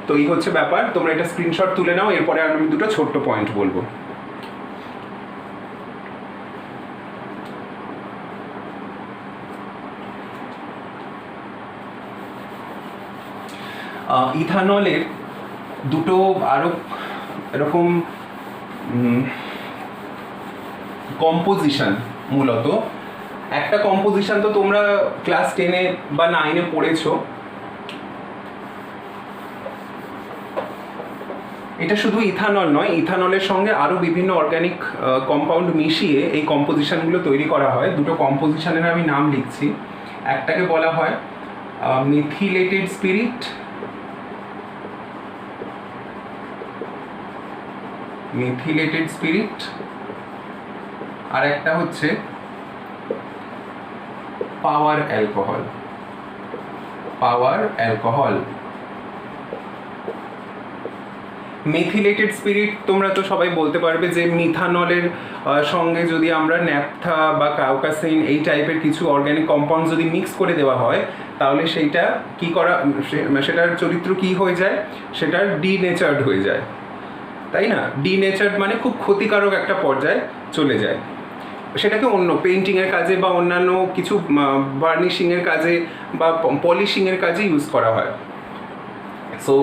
তো এই হচ্ছে ব্যাপার। তোমরা এটা স্ক্রিনশট তুলে নাও, এরপরে আমি দুটো ছোট্ট পয়েন্ট বলবো। ইথানলের দুটো আরও এরকম কম্পোজিশন, মূলত একটা কম্পোজিশন তো তোমরা ক্লাস 10-এ বা 9-এ পড়েছো। এটা শুধু ইথানল নয়, ইথানলের সঙ্গে আরও বিভিন্ন অর্গ্যানিক কম্পাউন্ড মিশিয়ে এই কম্পোজিশনগুলো তৈরি করা হয়। দুটো কম্পোজিশনের আমি নাম লিখছি। একটাকে বলা হয় মিথিলেটেড স্পিরিট, মিথিলেটেড স্পিরিট, আর একটা হচ্ছে পাওয়ার অ্যালকোহল। পাওয়ার অ্যালকোহল। মেথিলেটেড স্পিরিট তোমরা তো সবাই বলতে পারবে যে মিথানলের সঙ্গে যদি আমরা ন্যাপথা বা কাউকাসিন এই টাইপের কিছু অর্গ্যানিক কম্পাউন্ড যদি মিক্স করে দেওয়া হয় তাহলে সেইটা কি করা, সেটার চরিত্র কি হয়ে যায়, সেটার ডিনেচার্ড হয়ে যায়, তাই না? ডিনেচার্ড মানে খুব ক্ষতিকারক একটা পর্যায়ে চলে যায়। সেটাকে অন্য পেইন্টিংয়ের কাজে বা অন্যান্য কিছু ভার্নিশিংয়ের কাজে বা পলিশিংয়ের কাজে ইউজ করা হয়। সো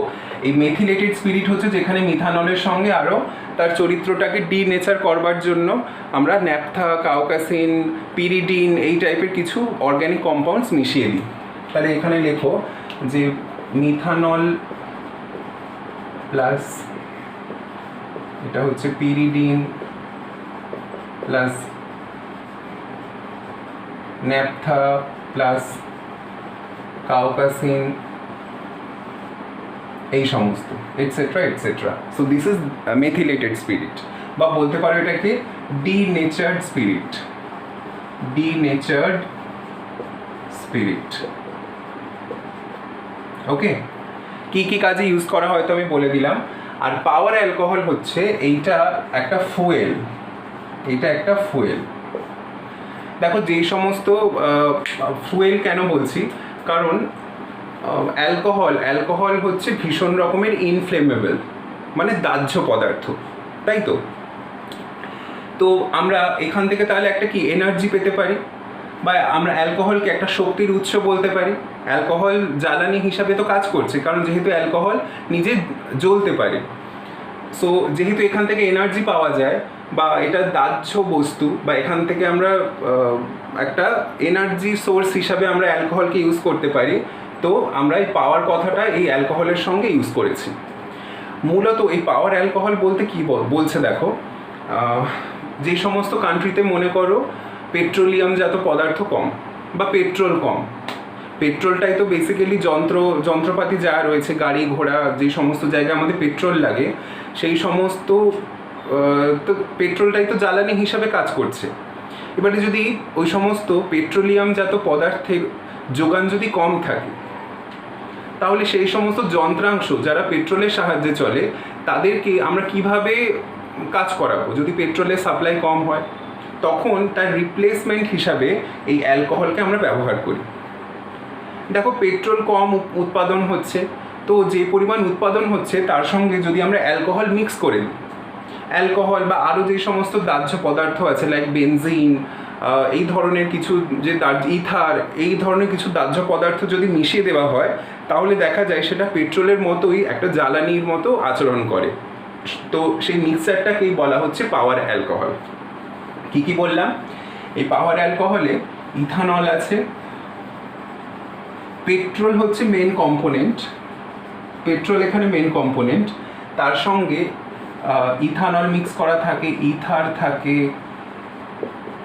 এই মেথিলেটেড স্পিরিট হচ্ছে যেখানে মিথানলের সঙ্গে আরও তার চরিত্রটাকে ডিনেচার করবার জন্য আমরা ন্যাপথা, কাউকাসিন, পিরিডিন এই টাইপের কিছু অর্গ্যানিক কম্পাউন্ডস মিশিয়ে দিই। তাহলে এখানে লেখো যে মিথানল প্লাস এটা হচ্ছে পিরিডিন প্লাস ন্যাপথা প্লাস কাউকাসিন এই সমস্ত etcetera etcetera. So this is methylated spirit, বা বলতে পারো এটাকে denatured spirit. Denatured spirit. Okay, কি কি কাজে ইউজ করা হয় তো আমি বলে দিলাম। আর পাওয়ার অ্যালকোহল হচ্ছে এইটা একটা ফুয়েল, এটা একটা ফুয়েল। দেখো যেই সমস্ত ফুয়েল কেন বলছি, কারণ অ্যালকোহল হচ্ছে ভীষণ রকমের ইনফ্লেমেবল, মানে দাহ্য পদার্থ, তাই তো? তো আমরা এখান থেকে তাহলে একটা কি এনার্জি পেতে পারি, বা আমরা অ্যালকোহলকে একটা শক্তির উৎস বলতে পারি। অ্যালকোহল জ্বালানি হিসাবে তো কাজ করছে, কারণ যেহেতু অ্যালকোহল নিজে জ্বলতে পারে। সো যেহেতু এখান থেকে এনার্জি পাওয়া যায় বা এটা দাহ্য বস্তু, বা এখান থেকে আমরা একটা এনার্জি সোর্স হিসাবে আমরা অ্যালকোহলকে ইউজ করতে পারি, তো আমরা এই পাওয়ার কথাটা এই অ্যালকোহলের সঙ্গে ইউজ করেছি। মূলত এই পাওয়ার অ্যালকোহল বলতে কি বলছে দেখো, যে সমস্ত কান্ট্রিতে মনে করো পেট্রোলিয়ামজাত পদার্থ কম বা পেট্রোল কম, পেট্রোলটাই তো বেসিক্যালি যন্ত্রপাতি যা রয়েছে, গাড়ি ঘোড়া যে সমস্ত জায়গায় আমাদের পেট্রোল লাগে, সেই সমস্ত তো পেট্রোলটাই তো জ্বালানি হিসাবে কাজ করছে। এবারে যদি ওই সমস্ত পেট্রোলিয়ামজাত পদার্থের যোগান যদি কম থাকে, তাহলে সেই সমস্ত যন্ত্রাংশ যারা পেট্রোলের সাহায্যে চলে তাদেরকে আমরা কিভাবে কাজ করাবো? যদি পেট্রোলের সাপ্লাই কম হয়, তখন তার রিপ্লেসমেন্ট হিসাবে এই অ্যালকোহলকে আমরা ব্যবহার করি। দেখো পেট্রোল কম উৎপাদন হচ্ছে, তো যে পরিমাণ উৎপাদন হচ্ছে তার সঙ্গে যদি আমরা অ্যালকোহল মিক্স করে দিই, অ্যালকোহল বা আরও যে সমস্ত দাহ্য পদার্থ আছে লাইক বেনজিন, এই ধরনের কিছু যে ইথার, এই ধরনের কিছু দাহ্য পদার্থ যদি মিশিয়ে দেওয়া হয় তাহলে দেখা যায় সেটা পেট্রোলের মতোই একটা জ্বালানির মতো আচরণ করে। তো সেই মিক্সচারটাকেই বলা হচ্ছে পাওয়ার অ্যালকোহল। কি কি বললাম? এই পাওয়ার অ্যালকোহলে ইথানল আছে, পেট্রোল হচ্ছে মেন কম্পোনেন্ট, পেট্রোল এখানে মেন কম্পোনেন্ট, তার সঙ্গে ইথানল মিক্স করা থাকে, ইথার থাকে,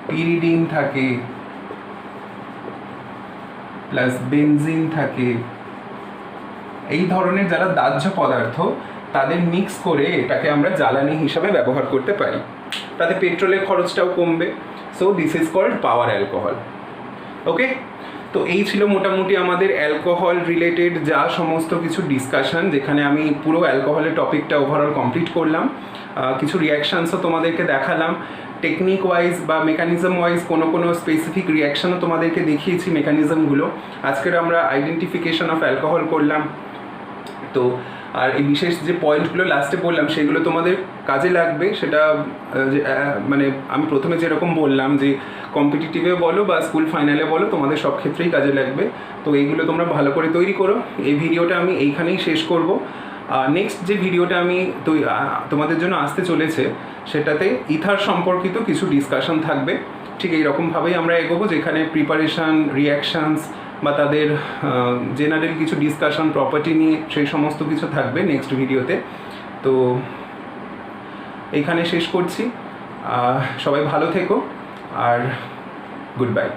পিরিডিন থাকে, প্লাস বেনজিন থাকে। এই ধরনের যারা দাহ্য পদার্থ তাদের মিক্স করে এটাকে আমরা জ্বালানি হিসাবে ব্যবহার করতে পারি, তাতে পেট্রোলের খরচটাও কমবে। So this is called power alcohol. Okay, তো এই ছিল মোটামুটি আমাদের অ্যালকোহল রিলেটেড যা সমস্ত কিছু ডিসকাশন, যেখানে আমি পুরো অ্যালকোহলের টপিকটা ওভারঅল কমপ্লিট করলাম। কিছু রিয়াকশানসও তোমাদেরকে দেখালাম, টেকনিক ওয়াইজ বা মেকানিজম ওয়াইজ কোনো স্পেসিফিক রিয়াকশানও তোমাদেরকে দেখিয়েছি মেকানিজমগুলো। আজকের আমরা আইডেন্টিফিকেশন অফ অ্যালকোহল করলাম। তো আর এই বিশেষ যে পয়েন্টগুলো লাস্টে বললাম সেগুলো তোমাদের কাজে লাগবে, সেটা মানে আমি প্রথমে যেরকম বললাম যে কম্পিটিটিভে বলো বা স্কুল ফাইনালে বলো, তোমাদের সব ক্ষেত্রেই কাজে লাগবে। তো এইগুলো তোমরা ভালো করে তৈরি করো। এই ভিডিওটা আমি এইখানেই শেষ করব। নেক্সট যে ভিডিওটা আমি তোমাদের জন্য আসতে চলেছে সেটাতে ইথার সম্পর্কিত কিছু ডিসকাশন থাকবে। ঠিক এইরকমভাবেই আমরা এগোবো, যেখানে প্রিপারেশান, রিয়াকশানস বা তাদের জেনারেল কিছু ডিসকাশন প্রপার্টি নিয়ে সেই সমস্ত কিছু থাকবে নেক্সট ভিডিওতে। তো এইখানে শেষ করছি। সবাই ভালো থেকো আর গুড বাই।